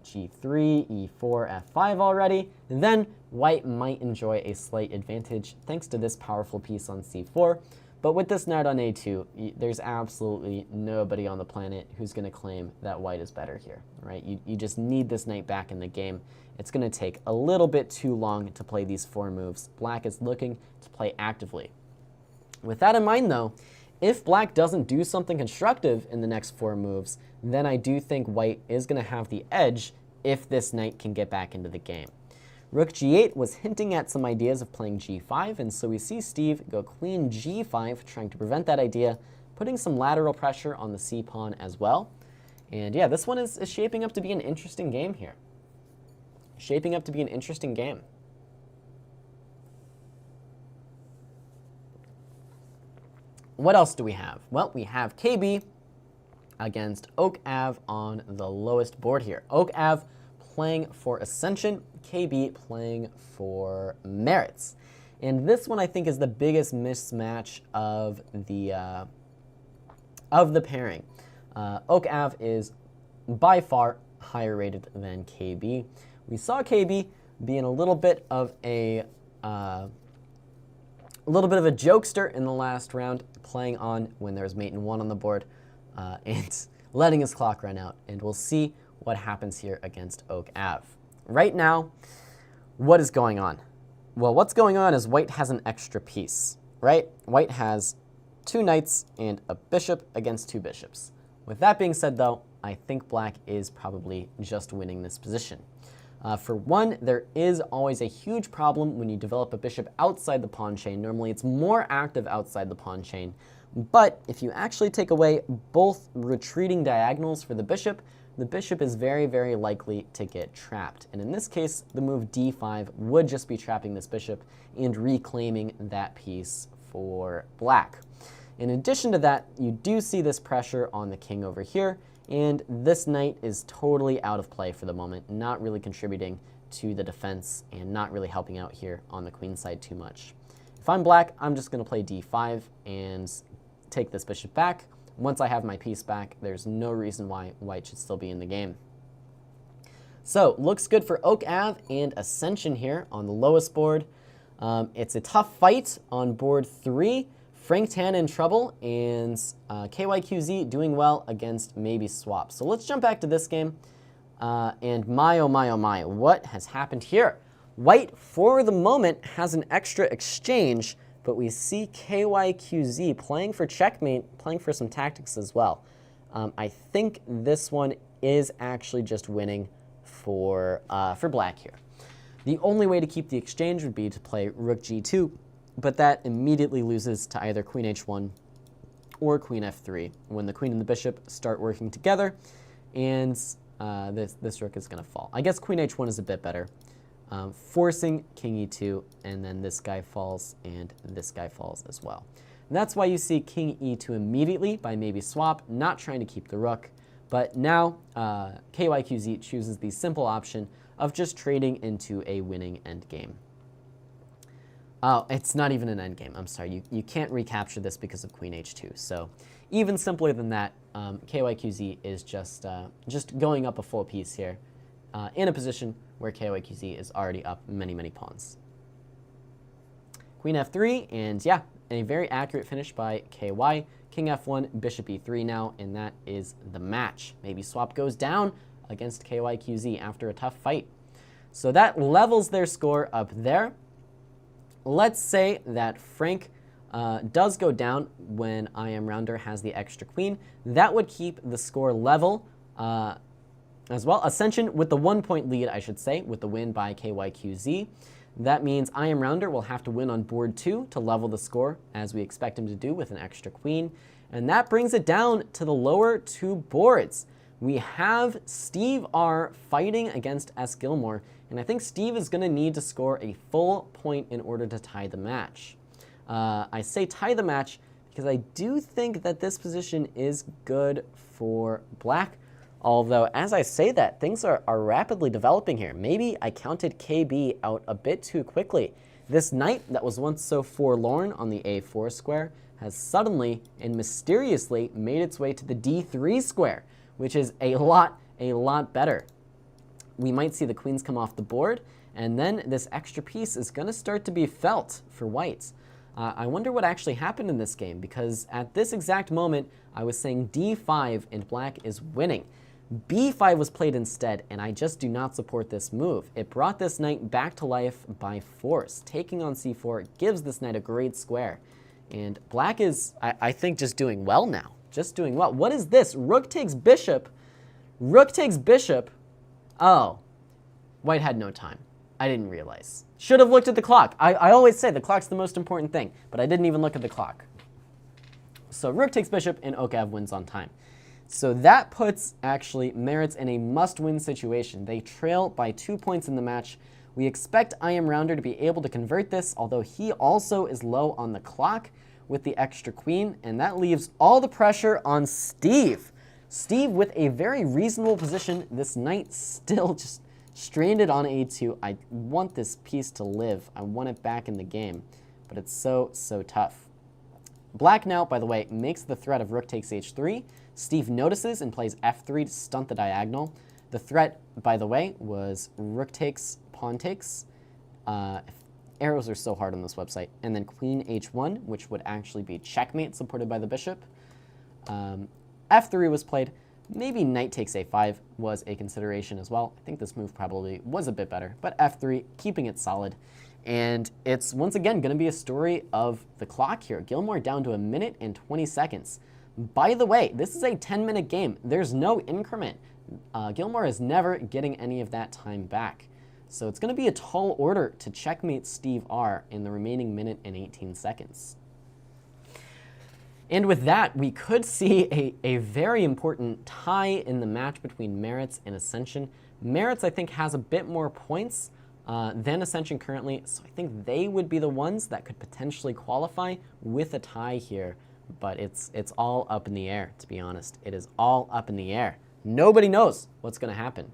g3, e4, f5 already, then white might enjoy a slight advantage thanks to this powerful piece on c4. But with this knight on a2, there's absolutely nobody on the planet who's going to claim that white is better here, right? You just need this knight back in the game. It's going to take a little bit too long to play these 4 moves. Black is looking to play actively. With that in mind, though, if black doesn't do something constructive in the next 4 moves, then I do think white is going to have the edge if this knight can get back into the game. Rook g8 was hinting at some ideas of playing g5, and so we see Steve go queen g5, trying to prevent that idea, putting some lateral pressure on the c-pawn as well. And yeah, this one is shaping up to be an interesting game here. Shaping up to be an interesting game. What else do we have? Well, we have KB against Oak Ave on the lowest board here. Oak Ave playing for Ascension, KB playing for Merits. And this one I think is the biggest mismatch of the pairing. Oak Ave is by far higher rated than KB. We saw KB being a little bit of a jokester in the last round, playing on when there's mate and 1 on the board, and letting his clock run out. And we'll see what happens here against Oak Ave. Right now, what is going on? Well, what's going on is white has an extra piece, right? White has 2 knights and a bishop against 2 bishops. With that being said, though, I think black is probably just winning this position. For one, there is always a huge problem when you develop a bishop outside the pawn chain. Normally, it's more active outside the pawn chain. But if you actually take away both retreating diagonals for the bishop is very, very likely to get trapped. And in this case, the move d5 would just be trapping this bishop and reclaiming that piece for black. In addition to that, you do see this pressure on the king over here, and this knight is totally out of play for the moment, not really contributing to the defense and not really helping out here on the queen side too much. If I'm black, I'm just going to play d5 and take this bishop back. Once I have my piece back, there's no reason why white should still be in the game. So, looks good for Oak Ave and Ascension here on the lowest board. It's a tough fight on board 3. Frank Tan in trouble, and KYQZ doing well against maybe swap. So let's jump back to this game, and my oh my oh my, what has happened here? White, for the moment, has an extra exchange, but we see KYQZ playing for checkmate, playing for some tactics as well. I think this one is actually just winning for black here. The only way to keep the exchange would be to play rook g2, but that immediately loses to either queen h1 or queen f3 when the queen and the bishop start working together, and this rook is going to fall. I guess queen h1 is a bit better, forcing king e2, and then this guy falls and this guy falls as well. And that's why you see king e2 immediately by maybe swap, not trying to keep the rook, but now KYQZ chooses the simple option of just trading into a winning endgame. Oh, it's not even an endgame. I'm sorry. You can't recapture this because of queen h2. So even simpler than that, KYQZ is just going up a full piece here in a position where KYQZ is already up many, many pawns. Queen f3, and yeah, a very accurate finish by KY. King F1, Bishop E3 now, and that is the match. Maybe swap goes down against KYQZ after a tough fight. So that levels their score up there. Let's say that Frank does go down when I Am Rounder has the extra queen. That would keep the score level as well. Ascension with the 1-point lead, I should say, with the win by KYQZ. That means I Am Rounder will have to win on board 2 to level the score, as we expect him to do with an extra queen. And that brings it down to the lower 2 boards. We have Steve R fighting against S. Gilmore, and I think Steve is going to need to score a full point in order to tie the match. I say tie the match because I do think that this position is good for Black. Although, as I say that, things are rapidly developing here. Maybe I counted KB out a bit too quickly. This knight that was once so forlorn on the A4 square has suddenly and mysteriously made its way to the D3 square, which is a lot better. We might see the queens come off the board, and then this extra piece is going to start to be felt for whites. I wonder what actually happened in this game, because at this exact moment, I was saying D5 and Black is winning. B5 was played instead, and I just do not support this move. It brought this knight back to life by force. Taking on C4 gives this knight a great square. And Black is, I think, just doing well now. Just doing well. What is this? Rook takes bishop. Rook takes bishop. Oh, White had no time. I didn't realize. Should have looked at the clock. I always say the clock's the most important thing, but I didn't even look at the clock. So Rook takes bishop, and Okav wins on time. So that puts, actually, Merritt's in a must-win situation. They trail by 2 points in the match. We expect I Am Rounder to be able to convert this, although he also is low on the clock with the extra queen, and that leaves all the pressure on Steve. Steve with a very reasonable position. This knight still just stranded on A2. I want this piece to live. I want it back in the game, but it's so tough. Black now, by the way, makes the threat of Rook takes H3. Steve notices and plays F3 to stunt the diagonal. The threat, by the way, was Rook takes, Pawn takes. Arrows are so hard on this website. And then Queen H1, which would actually be checkmate supported by the bishop. F3 was played. Maybe Knight takes A5 was a consideration as well. I think this move probably was a bit better, but F3, keeping it solid. And it's once again going to be a story of the clock here. Gilmore down to 1 minute and 20 seconds. By the way, this is a 10-minute game. There's no increment. Gilmore is never getting any of that time back. So it's going to be a tall order to checkmate Steve R in the remaining minute and 18 seconds. And with that, we could see a very important tie in the match between Merritt's and Ascension. Merritt's, I think, has a bit more points than Ascension currently, so I think they would be the ones that could potentially qualify with a tie here. But it's all up in the air, to be honest. It is all up in the air. Nobody knows what's going to happen.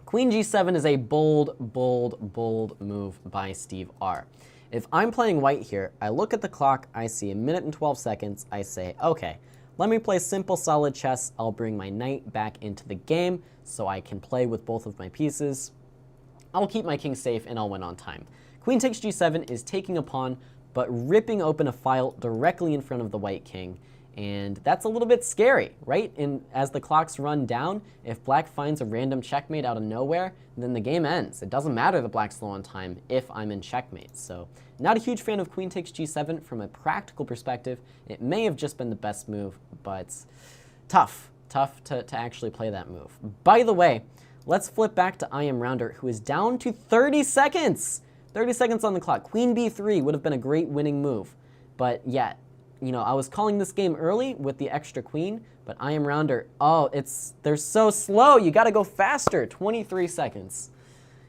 Queen G7 is a bold move by Steve R. If I'm playing white here, I look at the clock, I see 1 minute and 12 seconds, I say, okay, let me play simple, solid chess. I'll bring my knight back into the game so I can play with both of my pieces. I'll keep my king safe and I'll win on time. Queen takes G7 is taking a pawn, but ripping open a file directly in front of the white king. And that's a little bit scary, right? And as the clocks run down, if Black finds a random checkmate out of nowhere, then the game ends. It doesn't matter that Black's slow on time if I'm in checkmate. So not a huge fan of Queen takes G7 from a practical perspective. It may have just been the best move, but tough to actually play that move. By the way, let's flip back to I Am Rounder, who is down to 30 seconds. 30 seconds on the clock. Queen B3 would have been a great winning move, but yet, you know, I was calling this game early with the extra queen, but I Am Rounder, oh, they're so slow. You got to go faster. 23 seconds.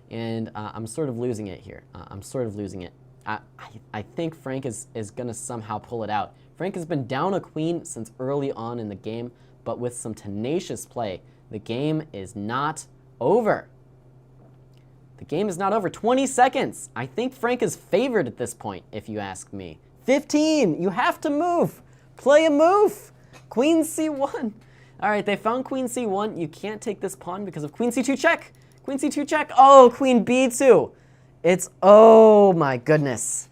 And I'm sort of losing it here. I'm sort of losing it. I think Frank is going to somehow pull it out. Frank has been down a queen since early on in the game, but with some tenacious play, the game is not over. The game is not over. 20 seconds. I think Frank is favored at this point, if you ask me. 15, you have to move. Play a move. Queen C1. All right, they found Queen C1. You can't take this pawn because of Queen C2 check. Queen C2 check. Oh, Queen B2. It's, oh my goodness.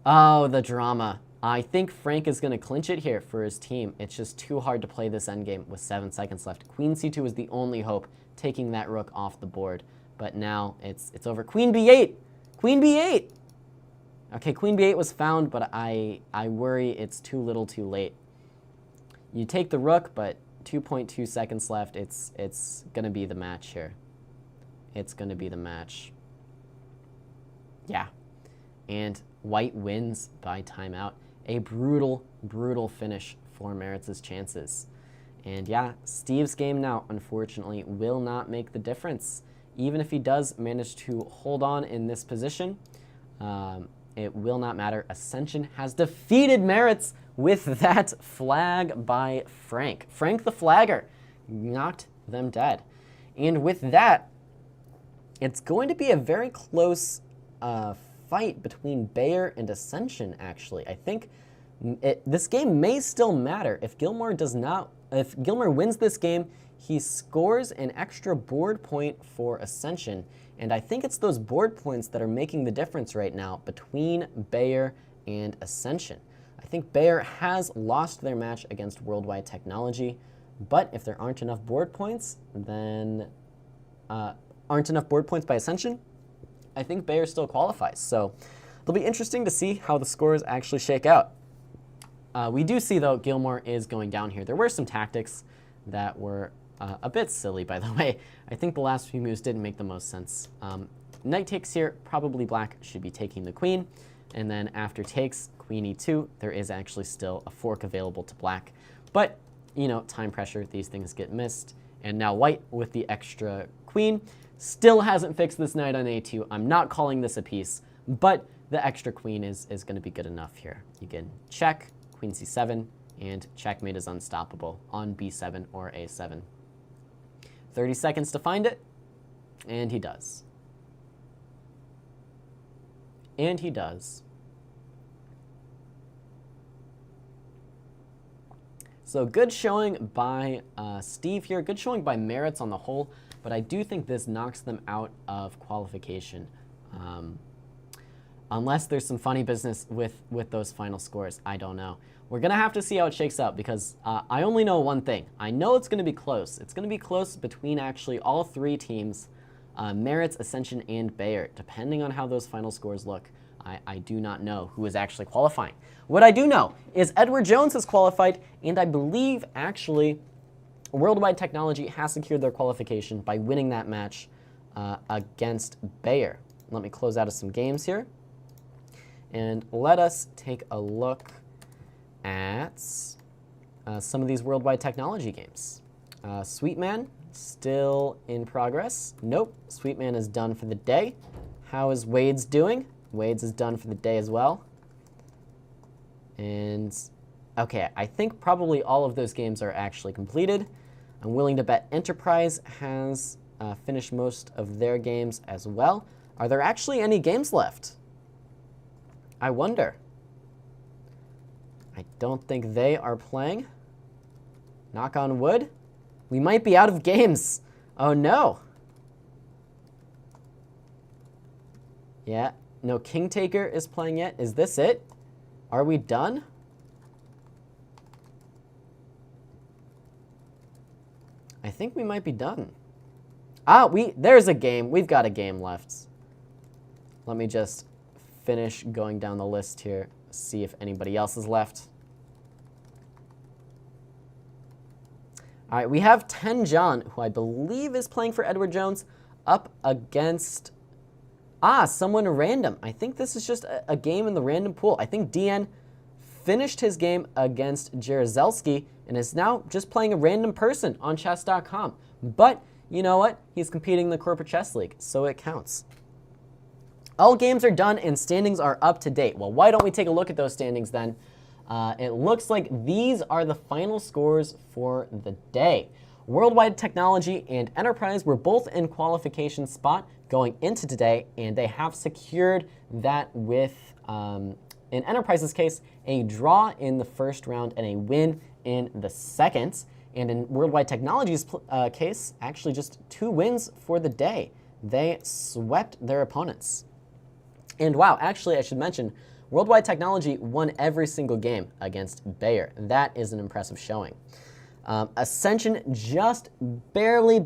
Oh, the drama. I think Frank is going to clinch it here for his team. It's just too hard to play this endgame with 7 seconds left. Queen c2 is the only hope, taking that rook off the board. But now it's over. Queen b8! Queen b8! Okay, queen b8 was found, but I worry it's too little too late. You take the rook, but 2.2 seconds left. It's going to be the match here. It's going to be the match. Yeah. And white wins by timeout. A brutal, brutal finish for Maritz's chances. And yeah, Steve's game now, unfortunately, will not make the difference. Even if he does manage to hold on in this position, it will not matter. Ascension has defeated Maritz with that flag by Frank. Frank the Flagger knocked them dead. And with that, it's going to be a very close fight between Bayer and Ascension, actually. I think this game may still matter. If Gilmore wins this game, he scores an extra board point for Ascension. And I think it's those board points that are making the difference right now between Bayer and Ascension. I think Bayer has lost their match against Worldwide Technology, but if there aren't enough board points, then aren't enough board points by Ascension, I think Bayer still qualifies. So it'll be interesting to see how the scores actually shake out. We do see, though, Gilmore is going down here. There were some tactics that were a bit silly, by the way. I think the last few moves didn't make the most sense. Knight takes here, probably black should be taking the queen. And then after takes, queen e2, there is actually still a fork available to black. But, you know, time pressure, these things get missed. And now white with the extra queen still hasn't fixed this knight on a2. I'm not calling this a piece, but the extra queen is going to be good enough here. You can check, queen c7, and checkmate is unstoppable on b7 or a7. 30 seconds to find it, and he does. And he does. So good showing by Steve here, good showing by Maritz on the whole, but I do think this knocks them out of qualification. Unless there's some funny business with those final scores, I don't know. We're going to have to see how it shakes out because I only know one thing. I know it's going to be close. It's going to be close between actually all three teams, Maritz, Ascension, and Bayer. Depending on how those final scores look, I do not know who is actually qualifying. What I do know is Edward Jones has qualified, and I believe actually Worldwide Technology has secured their qualification by winning that match against Bayer. Let me close out of some games here. And let us take a look at some of these Worldwide Technology games. Sweetman, still in progress. Nope, Sweetman is done for the day. How is Wade's doing? Wade's is done for the day as well. And, okay, I think probably all of those games are actually completed. I'm willing to bet Enterprise has finished most of their games as well. Are there actually any games left? I wonder. I don't think they are playing. Knock on wood. We might be out of games. Oh no. Yeah, no King Taker is playing yet. Is this it? Are we done? I think we might be done. Ah, there's a game. We've got a game left. Let me just finish going down the list here, see if anybody else is left. All right, we have Ten John, who I believe is playing for Edward Jones, up against, someone random. I think this is just a game in the random pool. I think DN finished his game against Jaruzelski and is now just playing a random person on chess.com. But you know what? He's competing in the Corporate Chess League, so it counts. All games are done and standings are up to date. Well, why don't we take a look at those standings then? It looks like these are the final scores for the day. Worldwide Technology and Enterprise were both in qualification spot going into today, and they have secured that with, in Enterprise's case, a draw in the first round and a win in the second. And in Worldwide Technology's case, actually just 2 wins for the day. They swept their opponents. And wow, actually, I should mention, Worldwide Technology won every single game against Bayer. That is an impressive showing. Ascension just barely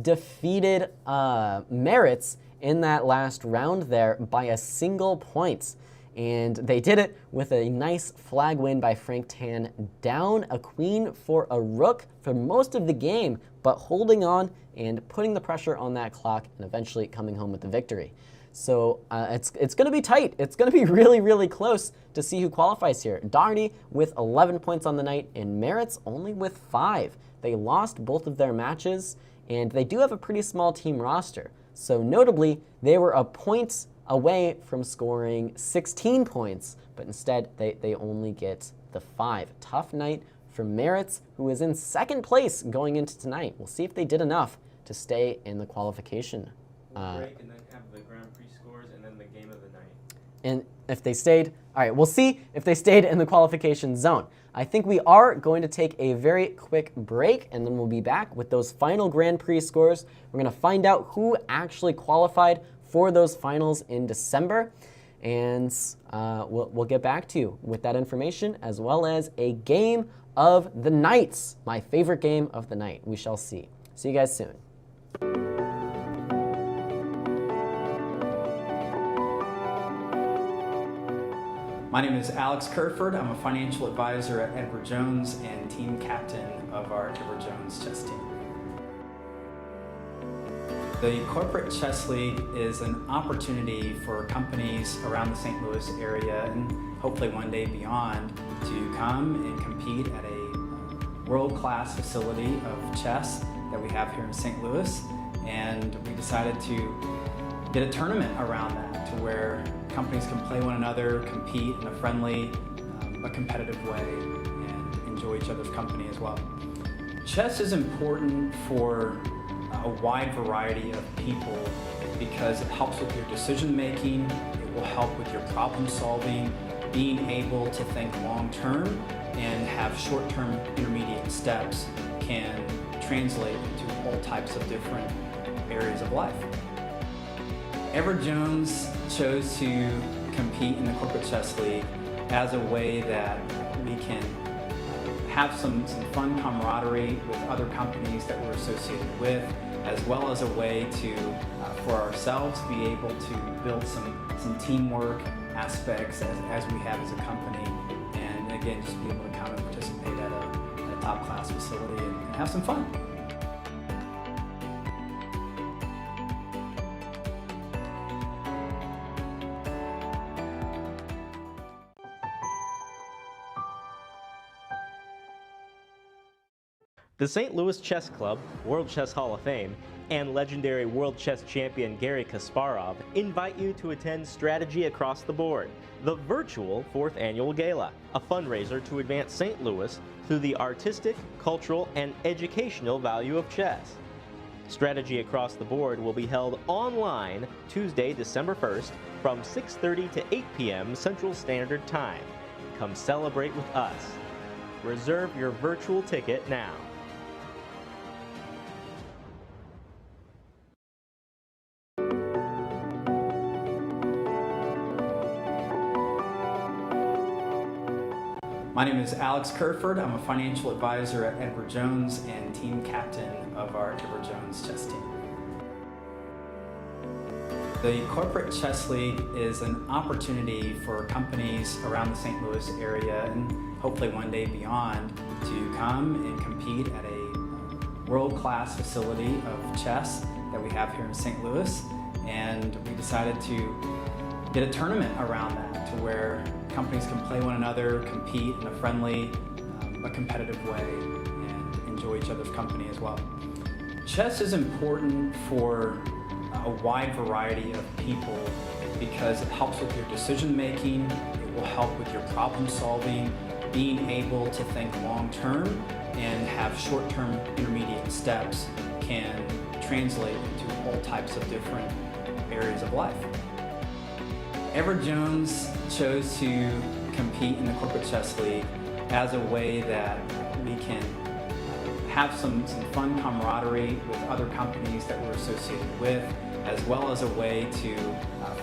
defeated Merits in that last round there by a single point. And they did it with a nice flag win by Frank Tan, down a queen for a rook for most of the game, but holding on and putting the pressure on that clock and eventually coming home with the victory. So it's going to be tight. It's going to be really close to see who qualifies here. Doherty with 11 points on the night and Merits only with 5. They lost both of their matches, and they do have a pretty small team roster. So notably, they were a point away from scoring 16 points, but instead they only get the 5. Tough night for Merits, who is in second place going into tonight. We'll see if they did enough to stay in the qualification. Break and then have the Grand Prix scores and then the game of the night. And if they stayed, all right, we'll see if they stayed in the qualification zone. I think we are going to take a very quick break, and then we'll be back with those final Grand Prix scores. We're going to find out who actually qualified for those finals in December, and we'll get back to you with that information, as well as a game of the night, my favorite game of the night. We shall see. See you guys soon. My name is Alex Kerford. I'm a financial advisor at Edward Jones and team captain of our Edward Jones chess team. The Corporate Chess League is an opportunity for companies around the St. Louis area and hopefully one day beyond to come and compete at a world-class facility of chess that we have here in St. Louis. And we decided to get a tournament around that to where companies can play one another, compete in a friendly, but competitive way, and enjoy each other's company as well. Chess is important for a wide variety of people because it helps with your decision making, it will help with your problem solving, being able to think long term and have short term intermediate steps can translate into all types of different areas of life. Edward Jones chose to compete in the Corporate Chess League as a way that we can have some fun camaraderie with other companies that we're associated with, as well as a way to, for ourselves, be able to build some teamwork aspects as we have as a company, and again, just be able to come and participate at a top-class facility and have some fun. The St. Louis Chess Club, World Chess Hall of Fame, and legendary World Chess Champion Garry Kasparov invite you to attend Strategy Across the Board, the virtual 4th annual gala, a fundraiser to advance St. Louis through the artistic, cultural, and educational value of chess. Strategy Across the Board will be held online Tuesday, December 1st from 6:30 to 8 p.m. Central Standard Time. Come celebrate with us. Reserve your virtual ticket now. My name is Alex Kerford. I'm a financial advisor at Edward Jones and team captain of our Edward Jones chess team. The Corporate Chess League is an opportunity for companies around the St. Louis area and hopefully one day beyond to come and compete at a world-class facility of chess that we have here in St. Louis. And we decided to get a tournament around that to where companies can play one another, compete in a friendly, but competitive way, and enjoy each other's company as well. Chess is important for a wide variety of people because it helps with your decision making, it will help with your problem solving, being able to think long term and have short term intermediate steps can translate into all types of different areas of life. Edward Jones chose to compete in the Corporate Chess League as a way that we can have some fun camaraderie with other companies that we're associated with, as well as a way to,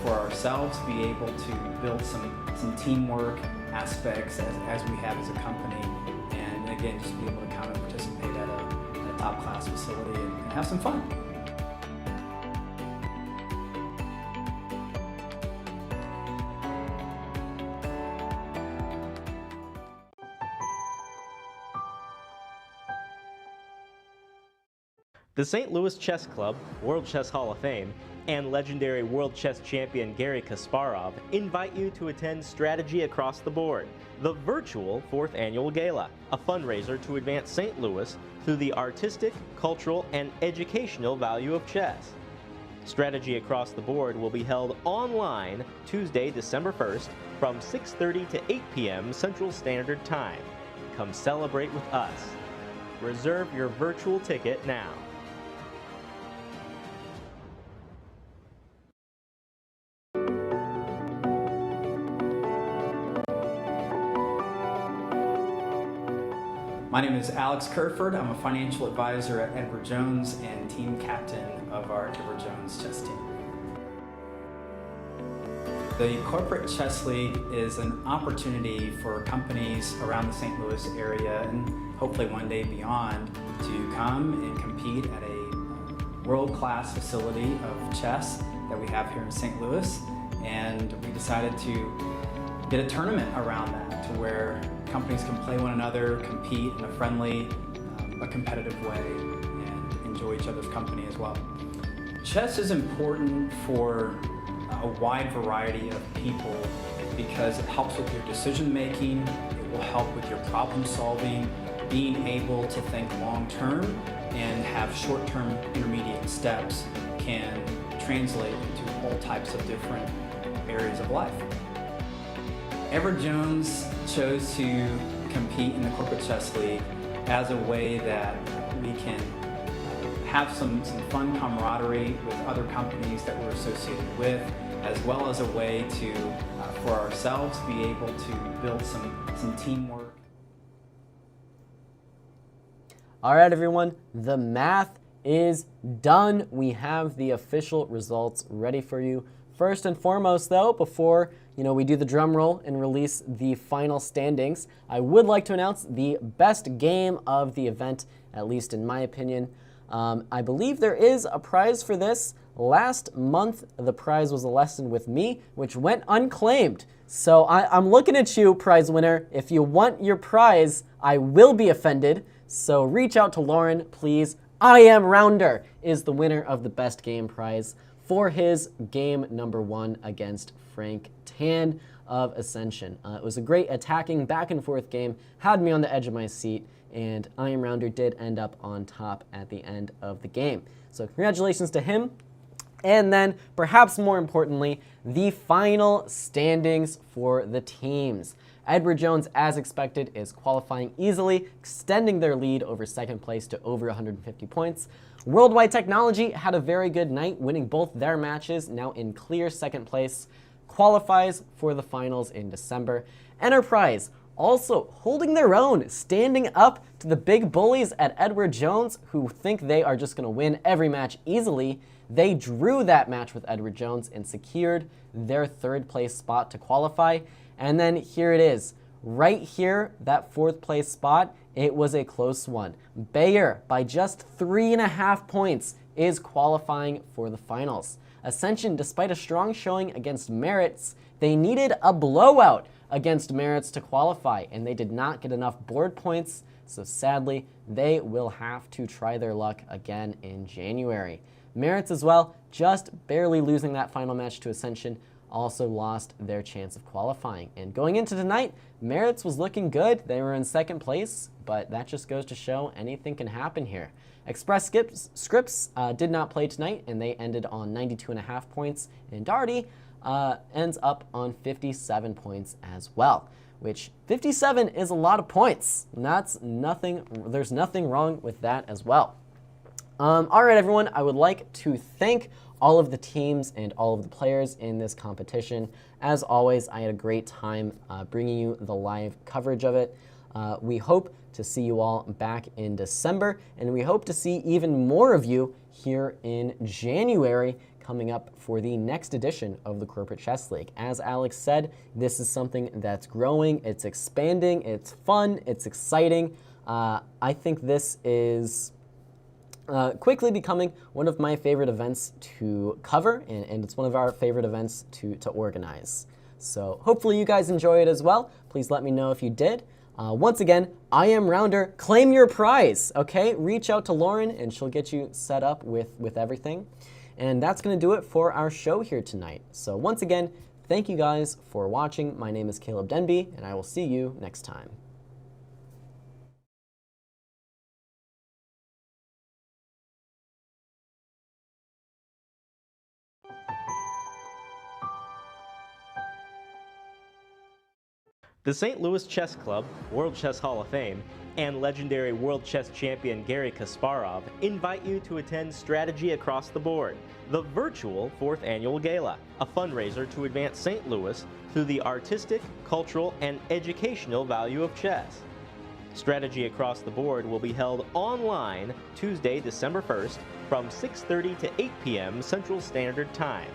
for ourselves, be able to build some teamwork aspects as we have as a company, and again, just be able to come and participate at a top-class facility and have some fun. The St. Louis Chess Club, World Chess Hall of Fame, and legendary World Chess Champion Garry Kasparov invite you to attend Strategy Across the Board, the virtual 4th annual gala, a fundraiser to advance St. Louis through the artistic, cultural, and educational value of chess. Strategy Across the Board will be held online Tuesday, December 1st from 6:30 to 8 p.m. Central Standard Time. Come celebrate with us. Reserve your virtual ticket now. My name is Alex Kerford. I'm a financial advisor at Edward Jones and team captain of our Edward Jones chess team. The Corporate Chess League is an opportunity for companies around the St. Louis area and hopefully one day beyond to come and compete at a world-class facility of chess that we have here in St. Louis. And we decided to get a tournament around that to where companies can play one another, compete in a friendly, a competitive way, and enjoy each other's company as well. Chess is important for a wide variety of people because it helps with your decision making, it will help with your problem solving, being able to think long term and have short term intermediate steps can translate into all types of different areas of life. Edward Jones chose to compete in the Corporate Chess League as a way that we can have some fun camaraderie with other companies that we're associated with, as well as a way to, for ourselves, be able to build some teamwork. All right, everyone, the math is done. We have the official results ready for you. First and foremost, though, before we do the drum roll and release the final standings, I would like to announce the best game of the event, at least in my opinion. I believe there is a prize for this. Last month, the prize was a lesson with me, which went unclaimed. So I'm looking at you, prize winner. If you want your prize, I will be offended. So reach out to Lauren, please. I Am Rounder is the winner of the best game prize for his game number 1 against Frank Tan of Ascension. It was a great attacking back and forth game, had me on the edge of my seat, and I Am Rounder did end up on top at the end of the game. So congratulations to him. And then, perhaps more importantly, the final standings for the teams. Edward Jones, as expected, is qualifying easily, extending their lead over second place to over 150 points. Worldwide Technology had a very good night, winning both their matches, now in clear second place, qualifies for the finals in December. Enterprise also holding their own, standing up to the big bullies at Edward Jones, who think they are just going to win every match easily. They drew that match with Edward Jones and secured their third place spot to qualify. And then here it is. Right here, that fourth place spot, it was a close one. Bayer, by just 3.5 points, is qualifying for the finals. Ascension, despite a strong showing against Merits, they needed a blowout against Merits to qualify, and they did not get enough board points, so sadly, they will have to try their luck again in January. Merits as well, just barely losing that final match to Ascension, also lost their chance of qualifying. And going into tonight, Merits was looking good. They were in second place, but that just goes to show anything can happen here. Express Scripts did not play tonight, and they ended on 92.5 points. And Darty ends up on 57 points as well, which 57 is a lot of points. And that's nothing, there's nothing wrong with that as well. All right, everyone, I would like to thank all of the teams and all of the players in this competition. As always, I had a great time bringing you the live coverage of it. We hope to see you all back in December, and we hope to see even more of you here in January coming up for the next edition of the Corporate Chess League. As Alex said, this is something that's growing, it's expanding, it's fun, it's exciting. I think this is quickly becoming one of my favorite events to cover, and it's one of our favorite events to organize. So hopefully you guys enjoy it as well. Please let me know if you did. Once again, I am Rounder. Claim your prize, okay? Reach out to Lauren and she'll get you set up with everything. And that's going to do it for our show here tonight. So once again, thank you guys for watching. My name is Caleb Denby, and I will see you next time. The St. Louis Chess Club, World Chess Hall of Fame, and legendary World Chess Champion Garry Kasparov invite you to attend Strategy Across the Board, the virtual 4th Annual Gala, a fundraiser to advance St. Louis through the artistic, cultural, and educational value of chess. Strategy Across the Board will be held online Tuesday, December 1st from 6:30 to 8 p.m. Central Standard Time.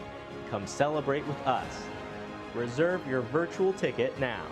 Come celebrate with us. Reserve your virtual ticket now.